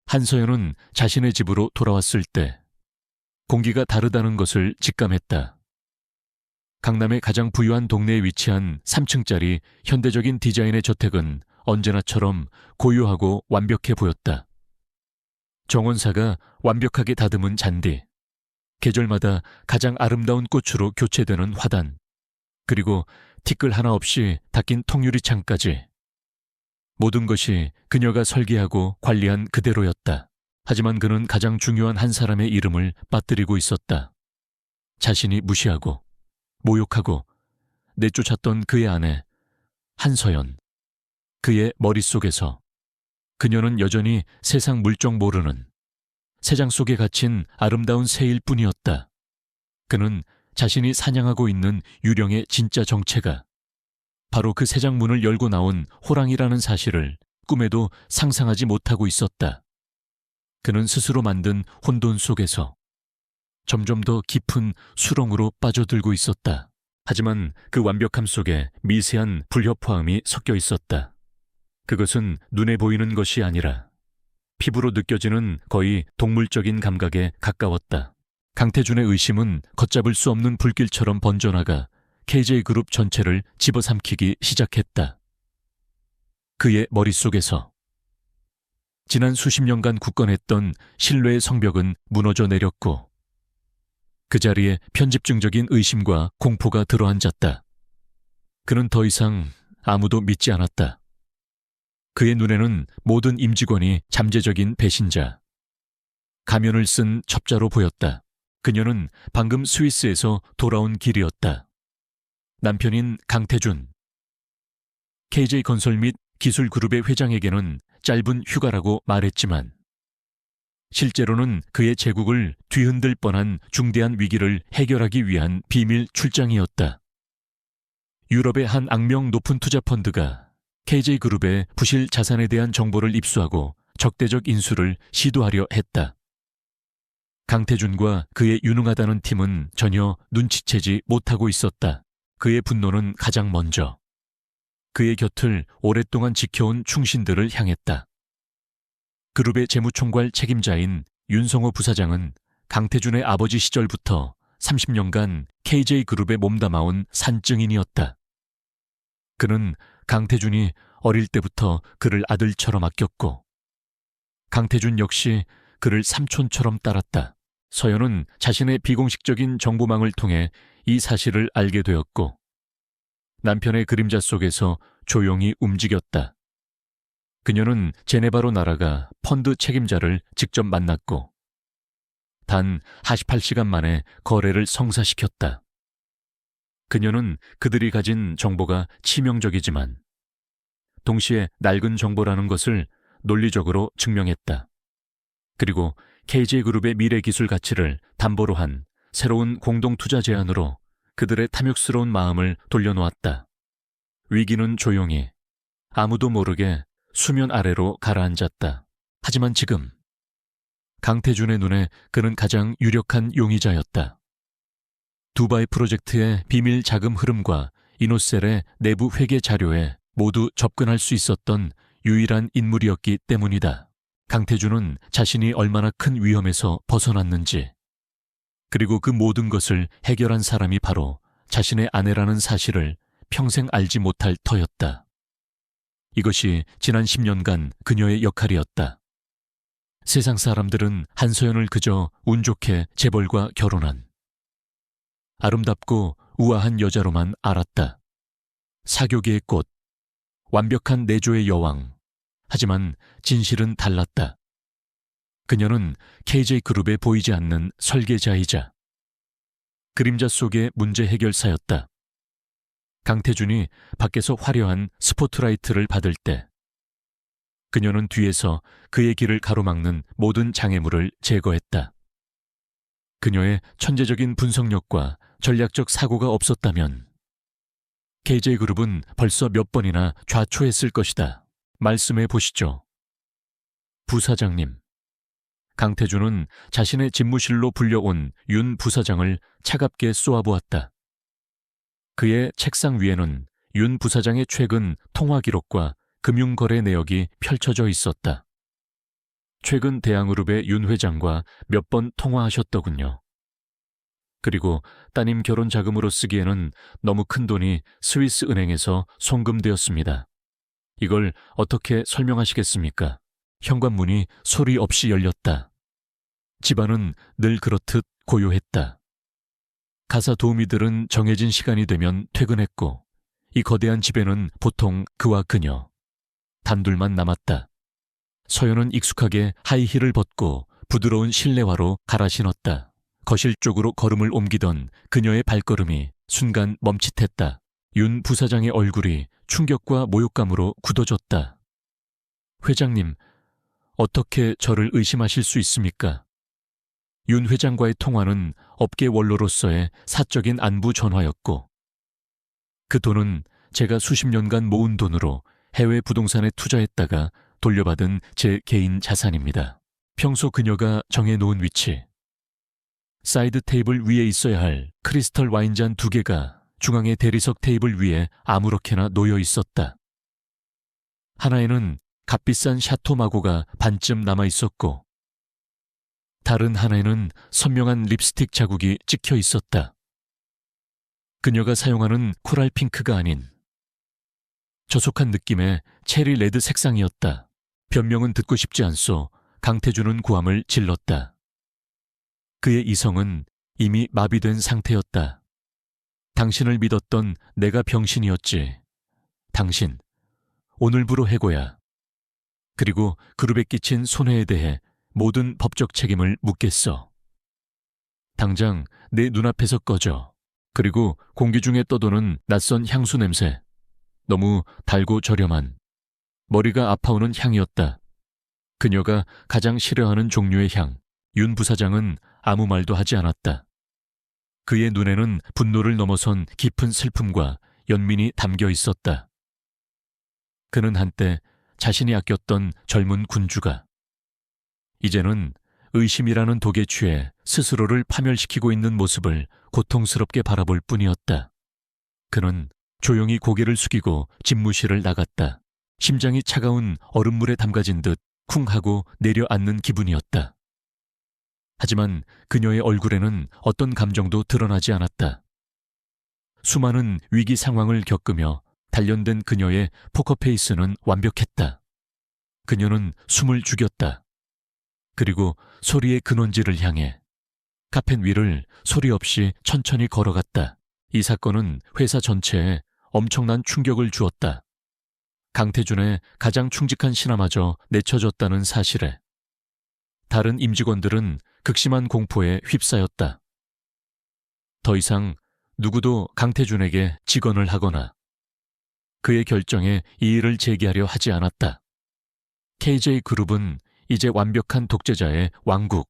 한서연은 자신의 집으로 돌아왔을 때 공기가 다르다는 것을 직감했다. 강남의 가장 부유한 동네에 위치한 3층짜리 현대적인 디자인의 저택은 언제나처럼 고요하고 완벽해 보였다. 정원사가 완벽하게 다듬은 잔디, 계절마다 가장 아름다운 꽃으로 교체되는 화단, 그리고 티끌 하나 없이 닦인 통유리창까지. 모든 것이 그녀가 설계하고 관리한 그대로였다. 하지만 그는 가장 중요한 한 사람의 이름을 빠뜨리고 있었다. 자신이 무시하고 모욕하고 내쫓았던 그의 아내 한서연. 그의 머릿속에서 그녀는 여전히 세상 물정 모르는 새장 속에 갇힌 아름다운 새일 뿐이었다. 그는 자신이 사냥하고 있는 유령의 진짜 정체가 바로 그 새장 문을 열고 나온 호랑이라는 사실을 꿈에도 상상하지 못하고 있었다. 그는 스스로 만든 혼돈 속에서 점점 더 깊은 수렁으로 빠져들고 있었다. 하지만 그 완벽함 속에 미세한 불협화음이 섞여 있었다. 그것은 눈에 보이는 것이 아니라 피부로 느껴지는 거의 동물적인 감각에 가까웠다. 강태준의 의심은 걷잡을 수 없는 불길처럼 번져나가 KJ그룹 전체를 집어삼키기 시작했다. 그의 머릿속에서 지난 수십 년간 굳건했던 신뢰의 성벽은 무너져 내렸고 그 자리에 편집증적인 의심과 공포가 들어앉았다. 그는 더 이상 아무도 믿지 않았다. 그의 눈에는 모든 임직원이 잠재적인 배신자, 가면을 쓴 첩자로 보였다. 그녀는 방금 스위스에서 돌아온 길이었다. 남편인 강태준. KJ건설 및 기술그룹의 회장에게는 짧은 휴가라고 말했지만 실제로는 그의 제국을 뒤흔들 뻔한 중대한 위기를 해결하기 위한 비밀 출장이었다. 유럽의 한 악명 높은 투자펀드가 KJ그룹의 부실 자산에 대한 정보를 입수하고 적대적 인수를 시도하려 했다. 강태준과 그의 유능하다는 팀은 전혀 눈치채지 못하고 있었다. 그의 분노는 가장 먼저 그의 곁을 오랫동안 지켜온 충신들을 향했다. 그룹의 재무총괄 책임자인 윤성호 부사장은 강태준의 아버지 시절부터 30년간 KJ그룹에 몸담아온 산증인이었다. 그는 강태준이 어릴 때부터 그를 아들처럼 아꼈고 강태준 역시 그를 삼촌처럼 따랐다. 서연은 자신의 비공식적인 정보망을 통해 이 사실을 알게 되었고 남편의 그림자 속에서 조용히 움직였다. 그녀는 제네바로 날아가 펀드 책임자를 직접 만났고 단 48시간 만에 거래를 성사시켰다. 그녀는 그들이 가진 정보가 치명적이지만 동시에 낡은 정보라는 것을 논리적으로 증명했다. 그리고 KJ그룹의 미래 기술 가치를 담보로 한 새로운 공동투자 제안으로 그들의 탐욕스러운 마음을 돌려놓았다. 위기는 조용히 아무도 모르게 수면 아래로 가라앉았다. 하지만 지금 강태준의 눈에 그는 가장 유력한 용의자였다. 두바이 프로젝트의 비밀 자금 흐름과 이노셀의 내부 회계 자료에 모두 접근할 수 있었던 유일한 인물이었기 때문이다. 강태준은 자신이 얼마나 큰 위험에서 벗어났는지 그리고 그 모든 것을 해결한 사람이 바로 자신의 아내라는 사실을 평생 알지 못할 터였다. 이것이 지난 10년간 그녀의 역할이었다. 세상 사람들은 한서연을 그저 운 좋게 재벌과 결혼한 아름답고 우아한 여자로만 알았다. 사교계의 꽃, 완벽한 내조의 여왕. 하지만 진실은 달랐다. 그녀는 KJ그룹에 보이지 않는 설계자이자 그림자 속의 문제 해결사였다. 강태준이 밖에서 화려한 스포트라이트를 받을 때 그녀는 뒤에서 그의 길을 가로막는 모든 장애물을 제거했다. 그녀의 천재적인 분석력과 전략적 사고가 없었다면 KJ그룹은 벌써 몇 번이나 좌초했을 것이다. 말씀해 보시죠. 부사장님. 강태준은 자신의 집무실로 불려온 윤 부사장을 차갑게 쏘아보았다. 그의 책상 위에는 윤 부사장의 최근 통화 기록과 금융거래 내역이 펼쳐져 있었다. 최근 대양그룹의 윤 회장과 몇 번 통화하셨더군요. 그리고 따님 결혼 자금으로 쓰기에는 너무 큰 돈이 스위스 은행에서 송금되었습니다. 이걸 어떻게 설명하시겠습니까? 현관문이 소리 없이 열렸다. 집안은 늘 그렇듯 고요했다. 가사 도우미들은 정해진 시간이 되면 퇴근했고 이 거대한 집에는 보통 그와 그녀, 단둘만 남았다. 서연은 익숙하게 하이힐을 벗고 부드러운 실내화로 갈아 신었다. 거실 쪽으로 걸음을 옮기던 그녀의 발걸음이 순간 멈칫했다. 윤 부사장의 얼굴이 충격과 모욕감으로 굳어졌다. 회장님, 어떻게 저를 의심하실 수 있습니까? 윤 회장과의 통화는 업계 원로로서의 사적인 안부 전화였고 그 돈은 제가 수십 년간 모은 돈으로 해외 부동산에 투자했다가 돌려받은 제 개인 자산입니다. 평소 그녀가 정해놓은 위치. 사이드 테이블 위에 있어야 할 크리스털 와인잔 2개가 중앙의 대리석 테이블 위에 아무렇게나 놓여 있었다. 하나에는 값비싼 샤토 마고가 반쯤 남아 있었고 다른 하나에는 선명한 립스틱 자국이 찍혀 있었다. 그녀가 사용하는 코랄 핑크가 아닌 저속한 느낌의 체리 레드 색상이었다. 변명은 듣고 싶지 않소 강태준은 고함을 질렀다. 그의 이성은 이미 마비된 상태였다. 당신을 믿었던 내가 병신이었지. 당신, 오늘부로 해고야. 그리고 그룹에 끼친 손해에 대해 모든 법적 책임을 묻겠어. 당장 내 눈앞에서 꺼져. 그리고 공기 중에 떠도는 낯선 향수 냄새. 너무 달고 저렴한, 머리가 아파오는 향이었다. 그녀가 가장 싫어하는 종류의 향. 윤 부사장은 아무 말도 하지 않았다. 그의 눈에는 분노를 넘어선 깊은 슬픔과 연민이 담겨 있었다. 그는 한때 자신이 아꼈던 젊은 군주가 이제는 의심이라는 독에 취해 스스로를 파멸시키고 있는 모습을 고통스럽게 바라볼 뿐이었다. 그는 조용히 고개를 숙이고 집무실을 나갔다. 심장이 차가운 얼음물에 담가진 듯 쿵 하고 내려앉는 기분이었다. 하지만 그녀의 얼굴에는 어떤 감정도 드러나지 않았다. 수많은 위기 상황을 겪으며 단련된 그녀의 포커페이스는 완벽했다. 그녀는 숨을 죽였다. 그리고 소리의 근원지를 향해 카펫 위를 소리 없이 천천히 걸어갔다. 이 사건은 회사 전체에 엄청난 충격을 주었다. 강태준의 가장 충직한 신하마저 내쳐졌다는 사실에 다른 임직원들은 극심한 공포에 휩싸였다. 더 이상 누구도 강태준에게 직언을 하거나 그의 결정에 이의를 제기하려 하지 않았다. KJ그룹은 이제 완벽한 독재자의 왕국.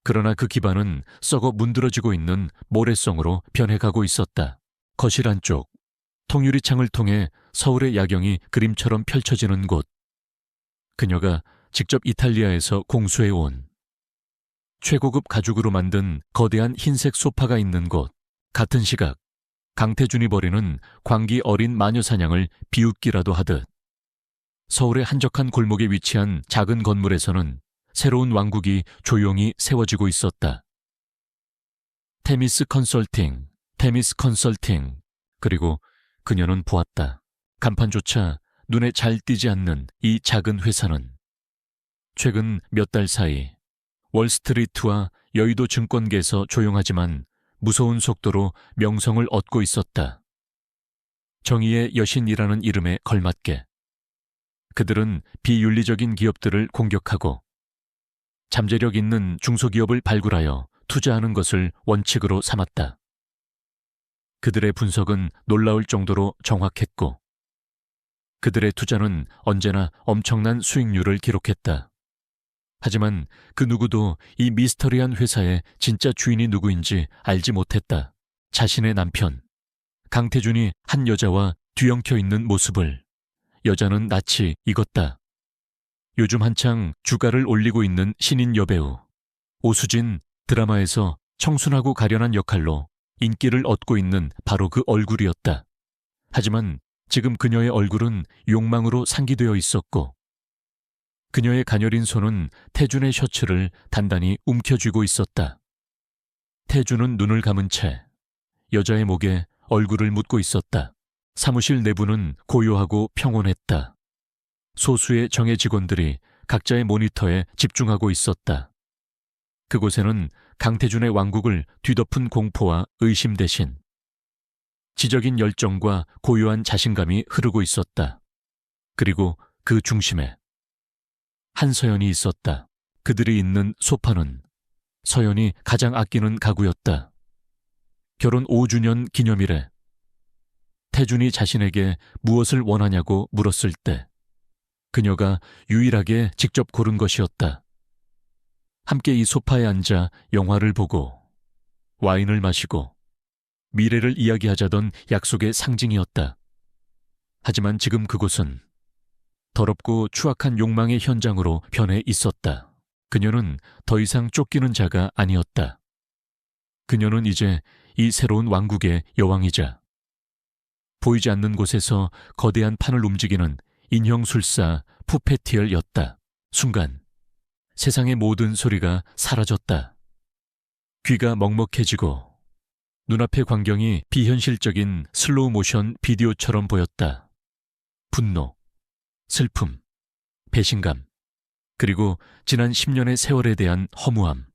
그러나 그 기반은 썩어 문드러지고 있는 모래성으로 변해가고 있었다. 거실 안쪽, 통유리창을 통해 서울의 야경이 그림처럼 펼쳐지는 곳. 그녀가 직접 이탈리아에서 공수해온 최고급 가죽으로 만든 거대한 흰색 소파가 있는 곳. 같은 시각 강태준이 벌이는 광기 어린 마녀사냥을 비웃기라도 하듯 서울의 한적한 골목에 위치한 작은 건물에서는 새로운 왕국이 조용히 세워지고 있었다. 테미스 컨설팅. 그리고 그녀는 보았다. 간판조차 눈에 잘 띄지 않는 이 작은 회사는 최근 몇 달 사이 월스트리트와 여의도 증권계에서 조용하지만 무서운 속도로 명성을 얻고 있었다. 정의의 여신이라는 이름에 걸맞게 그들은 비윤리적인 기업들을 공격하고 잠재력 있는 중소기업을 발굴하여 투자하는 것을 원칙으로 삼았다. 그들의 분석은 놀라울 정도로 정확했고 그들의 투자는 언제나 엄청난 수익률을 기록했다. 하지만 그 누구도 이 미스터리한 회사의 진짜 주인이 누구인지 알지 못했다. 자신의 남편 강태준이 한 여자와 뒤엉켜 있는 모습을 여자는 낯이 익었다. 요즘 한창 주가를 올리고 있는 신인 여배우 오수진, 드라마에서 청순하고 가련한 역할로 인기를 얻고 있는 바로 그 얼굴이었다. 하지만 지금 그녀의 얼굴은 욕망으로 상기되어 있었고 그녀의 가녀린 손은 태준의 셔츠를 단단히 움켜쥐고 있었다. 태준은 눈을 감은 채 여자의 목에 얼굴을 묻고 있었다. 사무실 내부는 고요하고 평온했다. 소수의 정예 직원들이 각자의 모니터에 집중하고 있었다. 그곳에는 강태준의 왕국을 뒤덮은 공포와 의심 대신 지적인 열정과 고요한 자신감이 흐르고 있었다. 그리고 그 중심에 한서연이 있었다. 그들이 있는 소파는 서연이 가장 아끼는 가구였다. 결혼 5주년 기념일에 태준이 자신에게 무엇을 원하냐고 물었을 때 그녀가 유일하게 직접 고른 것이었다. 함께 이 소파에 앉아 영화를 보고 와인을 마시고 미래를 이야기하자던 약속의 상징이었다. 하지만 지금 그곳은 더럽고 추악한 욕망의 현장으로 변해 있었다. 그녀는 더 이상 쫓기는 자가 아니었다. 그녀는 이제 이 새로운 왕국의 여왕이자 보이지 않는 곳에서 거대한 판을 움직이는 인형술사 푸페티얼이었다. 순간 세상의 모든 소리가 사라졌다. 귀가 먹먹해지고 눈앞의 광경이 비현실적인 슬로우 모션 비디오처럼 보였다. 분노, 슬픔, 배신감, 그리고 지난 10년의 세월에 대한 허무함.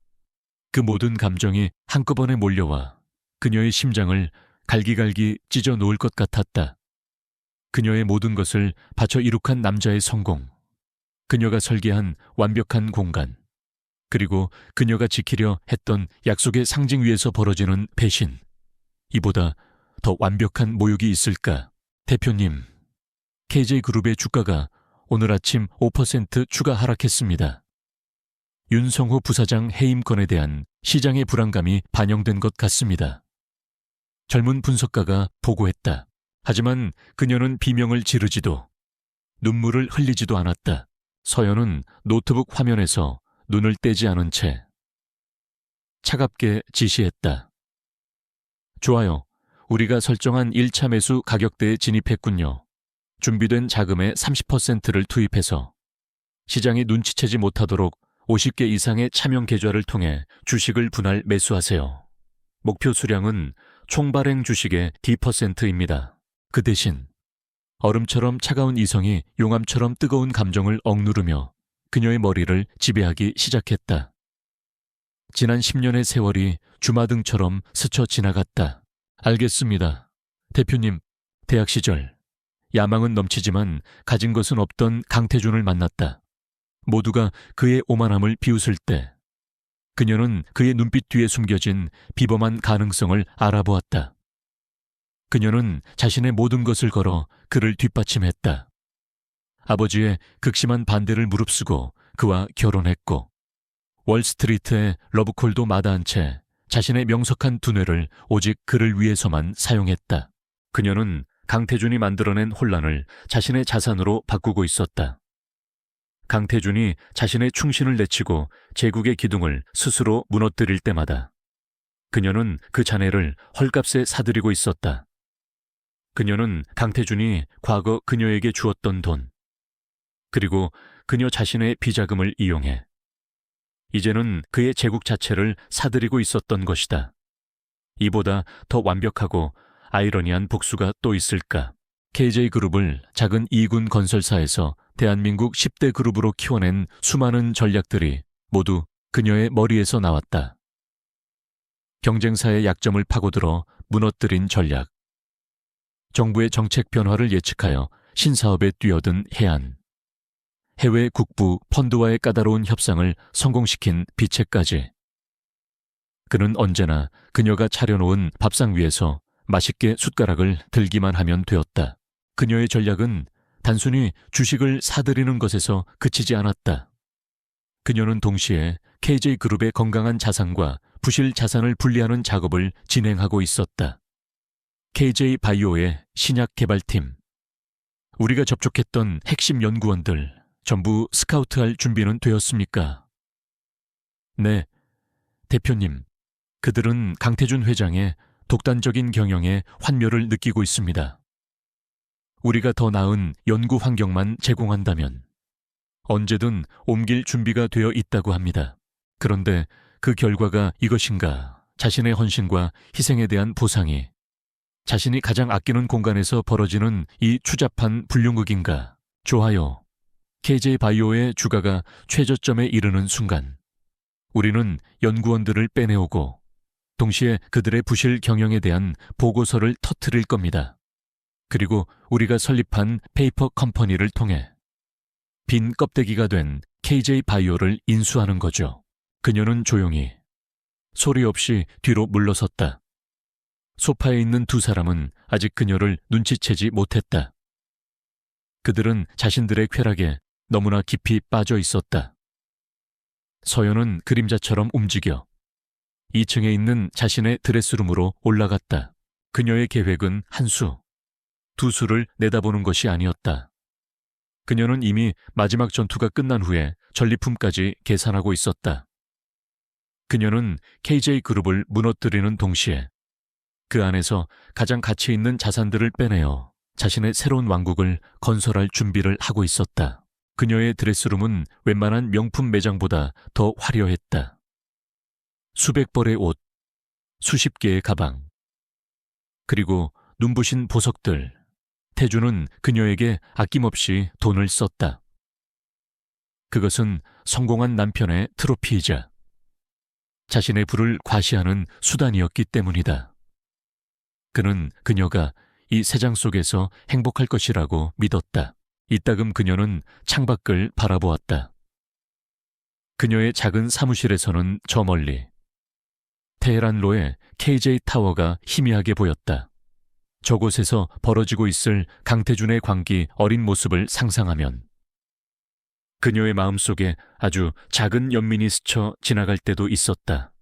그 모든 감정이 한꺼번에 몰려와 그녀의 심장을 갈기갈기 찢어 놓을 것 같았다. 그녀의 모든 것을 바쳐 이룩한 남자의 성공, 그녀가 설계한 완벽한 공간, 그리고 그녀가 지키려 했던 약속의 상징 위에서 벌어지는 배신. 이보다 더 완벽한 모욕이 있을까? 대표님, KJ그룹의 주가가 오늘 아침 5% 추가 하락했습니다. 윤성호 부사장 해임건에 대한 시장의 불안감이 반영된 것 같습니다. 젊은 분석가가 보고했다. 하지만 그녀는 비명을 지르지도 눈물을 흘리지도 않았다. 서연은 노트북 화면에서 눈을 떼지 않은 채 차갑게 지시했다. 좋아요. 우리가 설정한 1차 매수 가격대에 진입했군요. 준비된 자금의 30%를 투입해서 시장이 눈치채지 못하도록 50개 이상의 차명 계좌를 통해 주식을 분할 매수하세요. 목표 수량은 총 발행 주식의 D%입니다. 그 대신 얼음처럼 차가운 이성이 용암처럼 뜨거운 감정을 억누르며 그녀의 머리를 지배하기 시작했다. 지난 10년의 세월이 주마등처럼 스쳐 지나갔다. 알겠습니다. 대표님, 대학 시절 야망은 넘치지만 가진 것은 없던 강태준을 만났다. 모두가 그의 오만함을 비웃을 때 그녀는 그의 눈빛 뒤에 숨겨진 비범한 가능성을 알아보았다. 그녀는 자신의 모든 것을 걸어 그를 뒷받침했다. 아버지의 극심한 반대를 무릅쓰고 그와 결혼했고 월스트리트의 러브콜도 마다한 채 자신의 명석한 두뇌를 오직 그를 위해서만 사용했다. 그녀는 강태준이 만들어낸 혼란을 자신의 자산으로 바꾸고 있었다. 강태준이 자신의 충신을 내치고 제국의 기둥을 스스로 무너뜨릴 때마다 그녀는 그 자네를 헐값에 사들이고 있었다. 그녀는 강태준이 과거 그녀에게 주었던 돈, 그리고 그녀 자신의 비자금을 이용해 이제는 그의 제국 자체를 사들이고 있었던 것이다. 이보다 더 완벽하고 아이러니한 복수가 또 있을까? KJ그룹을 작은 2군 건설사에서 대한민국 10대 그룹으로 키워낸 수많은 전략들이 모두 그녀의 머리에서 나왔다. 경쟁사의 약점을 파고들어 무너뜨린 전략, 정부의 정책 변화를 예측하여 신사업에 뛰어든 해안, 해외 국부 펀드와의 까다로운 협상을 성공시킨 비책까지. 그는 언제나 그녀가 차려놓은 밥상 위에서 맛있게 숟가락을 들기만 하면 되었다. 그녀의 전략은 단순히 주식을 사들이는 것에서 그치지 않았다. 그녀는 동시에 KJ그룹의 건강한 자산과 부실 자산을 분리하는 작업을 진행하고 있었다. KJ바이오의 신약 개발팀, 우리가 접촉했던 핵심 연구원들 전부 스카우트할 준비는 되었습니까? 네, 대표님. 그들은 강태준 회장의 독단적인 경영에 환멸을 느끼고 있습니다. 우리가 더 나은 연구 환경만 제공한다면 언제든 옮길 준비가 되어 있다고 합니다. 그런데 그 결과가 이것인가? 자신의 헌신과 희생에 대한 보상이 자신이 가장 아끼는 공간에서 벌어지는 이 추잡한 불륜극인가? 좋아요. KJ 바이오의 주가가 최저점에 이르는 순간 우리는 연구원들을 빼내오고 동시에 그들의 부실 경영에 대한 보고서를 터뜨릴 겁니다. 그리고 우리가 설립한 페이퍼 컴퍼니를 통해 빈 껍데기가 된 KJ 바이오를 인수하는 거죠. 그녀는 조용히 소리 없이 뒤로 물러섰다. 소파에 있는 두 사람은 아직 그녀를 눈치채지 못했다. 그들은 자신들의 쾌락에 너무나 깊이 빠져 있었다. 서연은 그림자처럼 움직여 2층에 있는 자신의 드레스룸으로 올라갔다. 그녀의 계획은 한 수, 두 수를 내다보는 것이 아니었다. 그녀는 이미 마지막 전투가 끝난 후에 전리품까지 계산하고 있었다. 그녀는 KJ그룹을 무너뜨리는 동시에 그 안에서 가장 가치 있는 자산들을 빼내어 자신의 새로운 왕국을 건설할 준비를 하고 있었다. 그녀의 드레스룸은 웬만한 명품 매장보다 더 화려했다. 수백 벌의 옷, 수십 개의 가방, 그리고 눈부신 보석들. 태주는 그녀에게 아낌없이 돈을 썼다. 그것은 성공한 남편의 트로피이자 자신의 부를 과시하는 수단이었기 때문이다. 그는 그녀가 이 세상 속에서 행복할 것이라고 믿었다. 이따금 그녀는 창밖을 바라보았다. 그녀의 작은 사무실에서는 저 멀리 테헤란로의 KJ 타워가 희미하게 보였다. 저곳에서 벌어지고 있을 강태준의 광기 어린 모습을 상상하면 그녀의 마음속에 아주 작은 연민이 스쳐 지나갈 때도 있었다.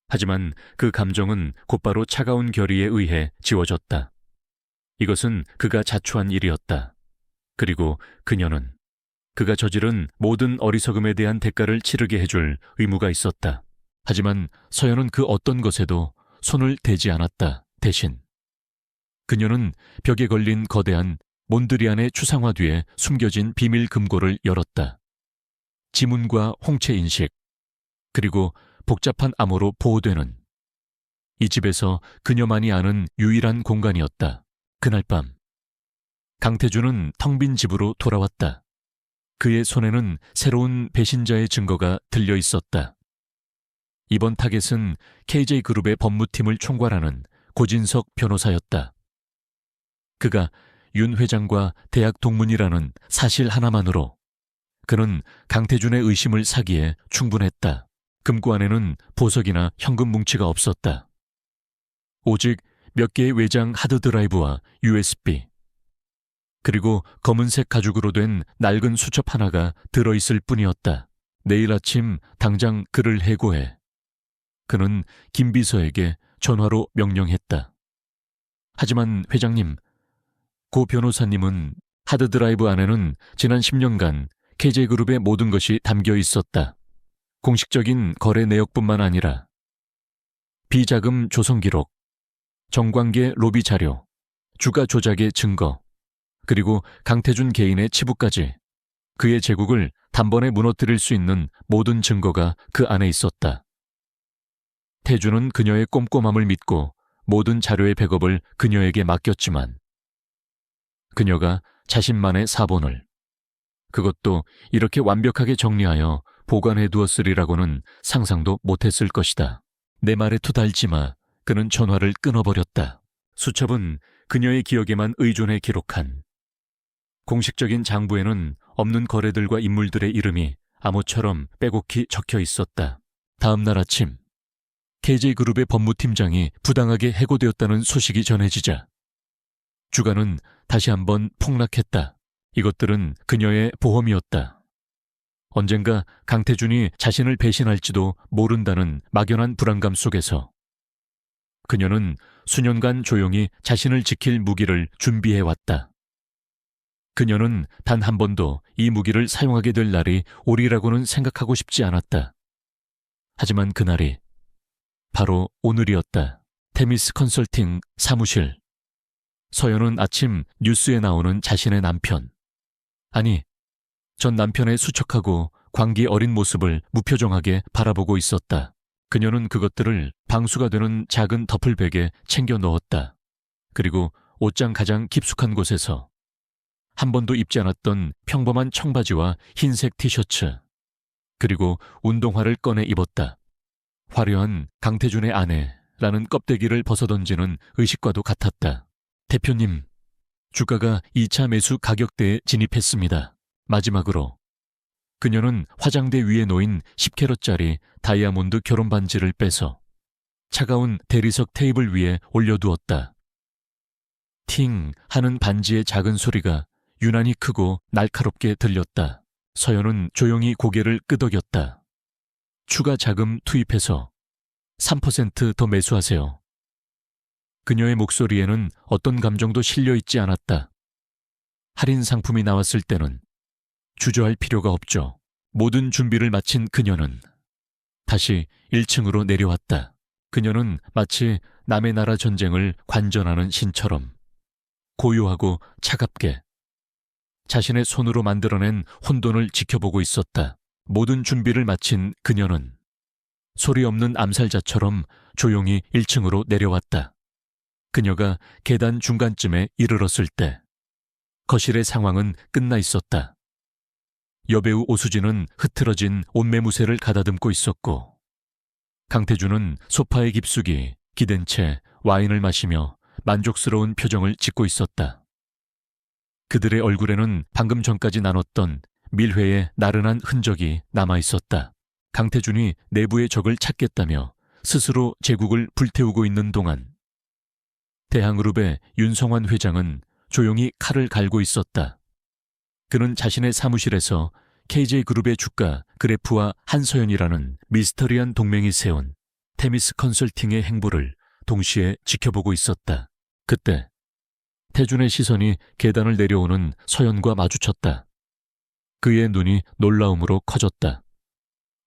하지만 그 감정은 곧바로 차가운 결의에 의해 지워졌다. 이것은 그가 자초한 일이었다. 그리고 그녀는 그가 저지른 모든 어리석음에 대한 대가를 치르게 해줄 의무가 있었다. 하지만 서연은 그 어떤 것에도 손을 대지 않았다. 대신 그녀는 벽에 걸린 거대한 몬드리안의 추상화 뒤에 숨겨진 비밀 금고를 열었다. 지문과 홍채 인식, 그리고 복잡한 암호로 보호되는 이 집에서 그녀만이 아는 유일한 공간이었다. 그날 밤 강태준은 텅 빈 집으로 돌아왔다. 그의 손에는 새로운 배신자의 증거가 들려 있었다. 이번 타겟은 KJ그룹의 법무팀을 총괄하는 고진석 변호사였다. 그가 윤 회장과 대학 동문이라는 사실 하나만으로 그는 강태준의 의심을 사기에 충분했다. 금고 안에는 보석이나 현금 뭉치가 없었다. 오직 몇 개의 외장 하드드라이브와 USB, 그리고 검은색 가죽으로 된 낡은 수첩 하나가 들어있을 뿐이었다. 내일 아침 당장 그를 해고해. 그는 김 비서에게 전화로 명령했다. 하지만 회장님, 고 변호사님은 하드드라이브 안에는 지난 10년간 KJ그룹의 모든 것이 담겨 있었다. 공식적인 거래 내역뿐만 아니라 비자금 조성 기록, 정관계 로비 자료, 주가 조작의 증거, 그리고 강태준 개인의 치부까지 그의 제국을 단번에 무너뜨릴 수 있는 모든 증거가 그 안에 있었다. 태준은 그녀의 꼼꼼함을 믿고 모든 자료의 백업을 그녀에게 맡겼지만 그녀가 자신만의 사본을, 그것도 이렇게 완벽하게 정리하여 보관해 두었으리라고는 상상도 못했을 것이다. 내 말에 투달지 마. 그는 전화를 끊어버렸다. 수첩은 그녀의 기억에만 의존해 기록한 공식적인 장부에는 없는 거래들과 인물들의 이름이 암호처럼 빼곡히 적혀 있었다. 다음 날 아침 KJ그룹의 법무팀장이 부당하게 해고되었다는 소식이 전해지자 주가는 다시 한번 폭락했다. 이것들은 그녀의 보험이었다. 언젠가 강태준이 자신을 배신할지도 모른다는 막연한 불안감 속에서 그녀는 수년간 조용히 자신을 지킬 무기를 준비해왔다. 그녀는 단 한 번도 이 무기를 사용하게 될 날이 오리라고는 생각하고 싶지 않았다. 하지만 그날이 바로 오늘이었다. 테미스 컨설팅 사무실. 서연은 아침 뉴스에 나오는 자신의 남편, 아니 전 남편의 수척하고 광기 어린 모습을 무표정하게 바라보고 있었다. 그녀는 그것들을 방수가 되는 작은 더플백에 챙겨 넣었다. 그리고 옷장 가장 깊숙한 곳에서 한 번도 입지 않았던 평범한 청바지와 흰색 티셔츠, 그리고 운동화를 꺼내 입었다. 화려한 강태준의 아내라는 껍데기를 벗어던지는 의식과도 같았다. 대표님, 주가가 2차 매수 가격대에 진입했습니다. 마지막으로 그녀는 화장대 위에 놓인 10캐럿짜리 다이아몬드 결혼 반지를 빼서 차가운 대리석 테이블 위에 올려두었다. 팅 하는 반지의 작은 소리가 유난히 크고 날카롭게 들렸다. 서연은 조용히 고개를 끄덕였다. 추가 자금 투입해서 3% 더 매수하세요. 그녀의 목소리에는 어떤 감정도 실려 있지 않았다. 할인 상품이 나왔을 때는 주저할 필요가 없죠. 모든 준비를 마친 그녀는 다시 1층으로 내려왔다. 그녀는 마치 남의 나라 전쟁을 관전하는 신처럼 고요하고 차갑게 자신의 손으로 만들어낸 혼돈을 지켜보고 있었다. 모든 준비를 마친 그녀는 소리 없는 암살자처럼 조용히 1층으로 내려왔다. 그녀가 계단 중간쯤에 이르렀을 때 거실의 상황은 끝나 있었다. 여배우 오수진은 흐트러진 옷매무새를 가다듬고 있었고, 강태준은 소파에 깊숙이 기댄 채 와인을 마시며 만족스러운 표정을 짓고 있었다. 그들의 얼굴에는 방금 전까지 나눴던 밀회의 나른한 흔적이 남아 있었다. 강태준이 내부의 적을 찾겠다며 스스로 제국을 불태우고 있는 동안 대항그룹의 윤성환 회장은 조용히 칼을 갈고 있었다. 그는 자신의 사무실에서 KJ그룹의 주가 그래프와 한서연이라는 미스터리한 동맹이 세운 테미스 컨설팅의 행보를 동시에 지켜보고 있었다. 그때 태준의 시선이 계단을 내려오는 서연과 마주쳤다. 그의 눈이 놀라움으로 커졌다.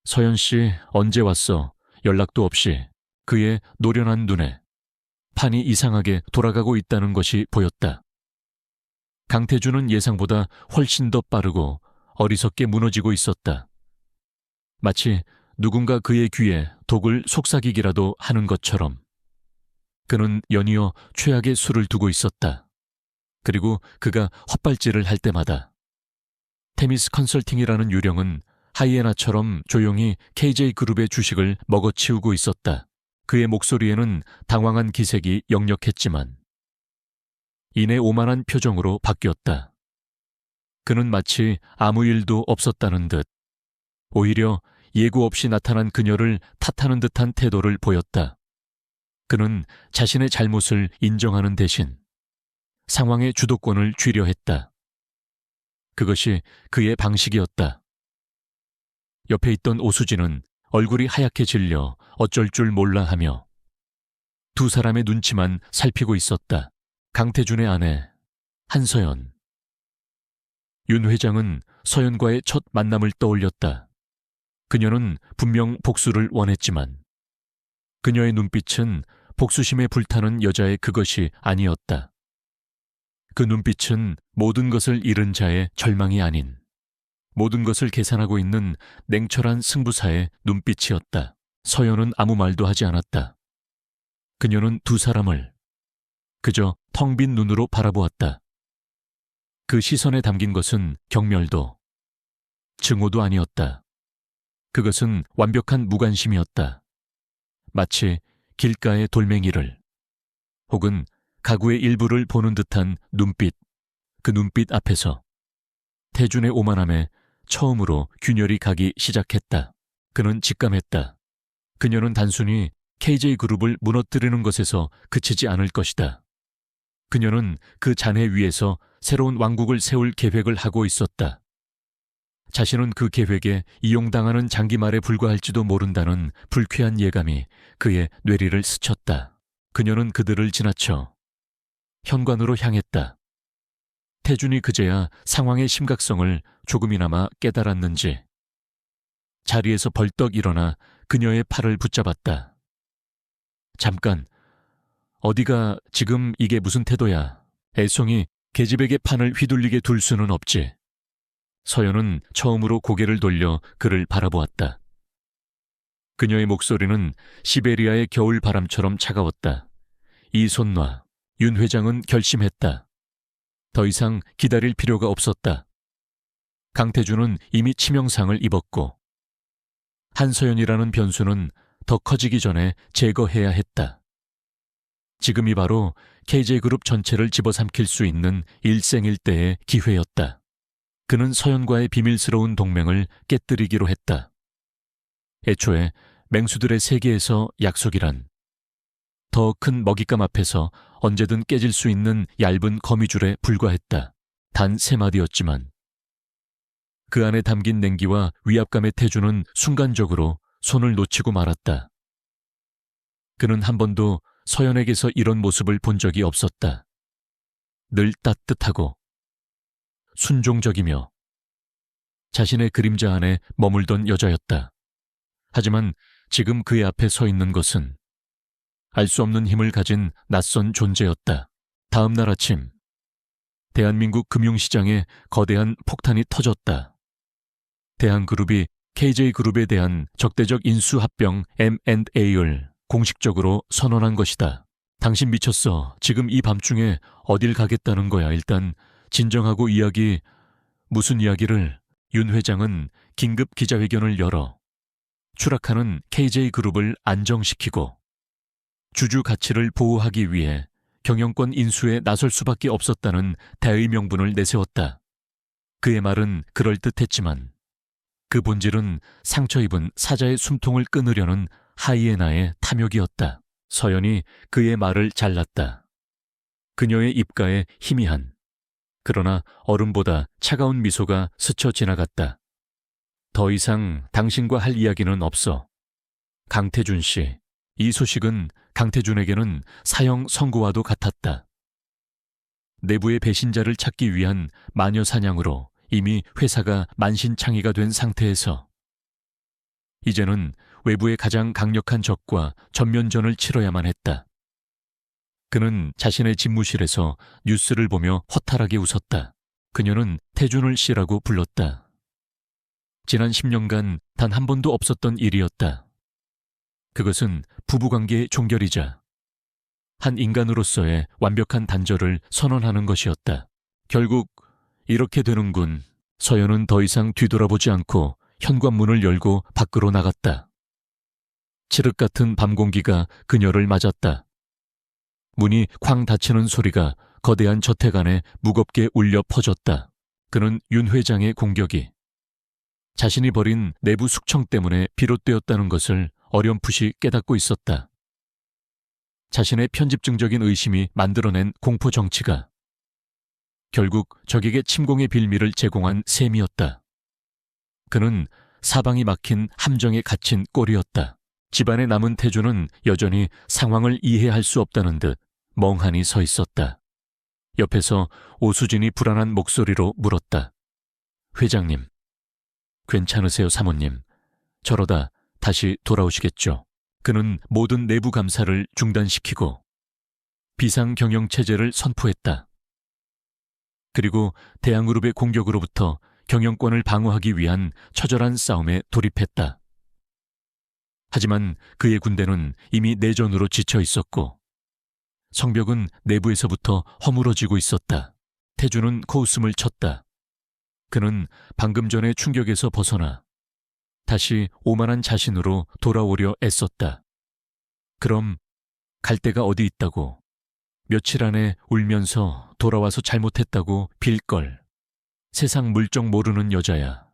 서연 씨, 언제 왔어? 연락도 없이. 그의 노련한 눈에 판이 이상하게 돌아가고 있다는 것이 보였다. 강태준은 예상보다 훨씬 더 빠르고 어리석게 무너지고 있었다. 마치 누군가 그의 귀에 독을 속삭이기라도 하는 것처럼. 그는 연이어 최악의 술을 두고 있었다. 그리고 그가 헛발질을 할 때마다 테미스 컨설팅이라는 유령은 하이에나처럼 조용히 KJ그룹의 주식을 먹어치우고 있었다. 그의 목소리에는 당황한 기색이 역력했지만 이내 오만한 표정으로 바뀌었다. 그는 마치 아무 일도 없었다는 듯 오히려 예고 없이 나타난 그녀를 탓하는 듯한 태도를 보였다. 그는 자신의 잘못을 인정하는 대신 상황의 주도권을 쥐려 했다. 그것이 그의 방식이었다. 옆에 있던 오수진은 얼굴이 하얗게 질려 어쩔 줄 몰라 하며 두 사람의 눈치만 살피고 있었다. 강태준의 아내 한서연. 윤 회장은 서연과의 첫 만남을 떠올렸다. 그녀는 분명 복수를 원했지만 그녀의 눈빛은 복수심에 불타는 여자의 그것이 아니었다. 그 눈빛은 모든 것을 잃은 자의 절망이 아닌 모든 것을 계산하고 있는 냉철한 승부사의 눈빛이었다. 서연은 아무 말도 하지 않았다. 그녀는 두 사람을 그저 텅 빈 눈으로 바라보았다. 그 시선에 담긴 것은 경멸도, 증오도 아니었다. 그것은 완벽한 무관심이었다. 마치 길가의 돌멩이를 혹은 가구의 일부를 보는 듯한 눈빛, 그 눈빛 앞에서 태준의 오만함에 처음으로 균열이 가기 시작했다. 그는 직감했다. 그녀는 단순히 KJ그룹을 무너뜨리는 것에서 그치지 않을 것이다. 그녀는 그 잔해 위에서 새로운 왕국을 세울 계획을 하고 있었다. 자신은 그 계획에 이용당하는 장기말에 불과할지도 모른다는 불쾌한 예감이 그의 뇌리를 스쳤다. 그녀는 그들을 지나쳐 현관으로 향했다. 태준이 그제야 상황의 심각성을 조금이나마 깨달았는지 자리에서 벌떡 일어나 그녀의 팔을 붙잡았다. 잠깐, 어디가 지금 이게 무슨 태도야? 애송이 계집에게 판을 휘둘리게 둘 수는 없지. 서연은 처음으로 고개를 돌려 그를 바라보았다. 그녀의 목소리는 시베리아의 겨울 바람처럼 차가웠다. 이 손 놔. 윤 회장은 결심했다. 더 이상 기다릴 필요가 없었다. 강태준은 이미 치명상을 입었고 한서연이라는 변수는 더 커지기 전에 제거해야 했다. 지금이 바로 KJ그룹 전체를 집어삼킬 수 있는 일생일대의 기회였다. 그는 서연과의 비밀스러운 동맹을 깨뜨리기로 했다. 애초에 맹수들의 세계에서 약속이란 더 큰 먹잇감 앞에서 언제든 깨질 수 있는 얇은 거미줄에 불과했다. 단 3마디였지만 그 안에 담긴 냉기와 위압감의 태주는 순간적으로 손을 놓치고 말았다. 그는 한 번도 서연에게서 이런 모습을 본 적이 없었다. 늘 따뜻하고 순종적이며 자신의 그림자 안에 머물던 여자였다. 하지만 지금 그의 앞에 서 있는 것은 알 수 없는 힘을 가진 낯선 존재였다. 다음 날 아침, 대한민국 금융시장에 거대한 폭탄이 터졌다. 대한그룹이 KJ그룹에 대한 적대적 인수합병 M&A를 공식적으로 선언한 것이다. 당신 미쳤어. 지금 이 밤중에 어딜 가겠다는 거야. 일단 진정하고 무슨 이야기를. 윤 회장은 긴급 기자회견을 열어 추락하는 KJ그룹을 안정시키고 주주 가치를 보호하기 위해 경영권 인수에 나설 수밖에 없었다는 대의 명분을 내세웠다. 그의 말은 그럴듯했지만 그 본질은 상처 입은 사자의 숨통을 끊으려는 하이에나의 탐욕이었다. 서연이 그의 말을 잘랐다. 그녀의 입가에 희미한 그러나 얼음보다 차가운 미소가 스쳐 지나갔다. 더 이상 당신과 할 이야기는 없어. 강태준 씨. 이 소식은 강태준에게는 사형 선고와도 같았다. 내부의 배신자를 찾기 위한 마녀 사냥으로 이미 회사가 만신창이가 된 상태에서 이제는 외부의 가장 강력한 적과 전면전을 치러야만 했다. 그는 자신의 집무실에서 뉴스를 보며 허탈하게 웃었다. 그녀는 태준을 씨라고 불렀다. 지난 10년간 단 한 번도 없었던 일이었다. 그것은 부부관계의 종결이자 한 인간으로서의 완벽한 단절을 선언하는 것이었다. 결국 이렇게 되는군. 서연은 더 이상 뒤돌아보지 않고 현관문을 열고 밖으로 나갔다. 칠흑 같은 밤 공기가 그녀를 맞았다. 문이 쾅 닫히는 소리가 거대한 저택 안에 무겁게 울려 퍼졌다. 그는 윤 회장의 공격이 자신이 벌인 내부 숙청 때문에 비롯되었다는 것을 어렴풋이 깨닫고 있었다. 자신의 편집증적인 의심이 만들어낸 공포 정치가 결국 적에게 침공의 빌미를 제공한 셈이었다. 그는 사방이 막힌 함정에 갇힌 꼴이었다. 집안에 남은 태주는 여전히 상황을 이해할 수 없다는 듯 멍하니 서 있었다. 옆에서 오수진이 불안한 목소리로 물었다. 회장님, 괜찮으세요 사모님? 저러다 다시 돌아오시겠죠? 그는 모든 내부 감사를 중단시키고 비상경영체제를 선포했다. 그리고 대한그룹의 공격으로부터 경영권을 방어하기 위한 처절한 싸움에 돌입했다. 하지만 그의 군대는 이미 내전으로 지쳐 있었고 성벽은 내부에서부터 허물어지고 있었다. 태주는 코웃음을 쳤다. 그는 방금 전의 충격에서 벗어나 다시 오만한 자신으로 돌아오려 애썼다. 그럼 갈 데가 어디 있다고, 며칠 안에 울면서 돌아와서 잘못했다고 빌걸. 세상 물정 모르는 여자야.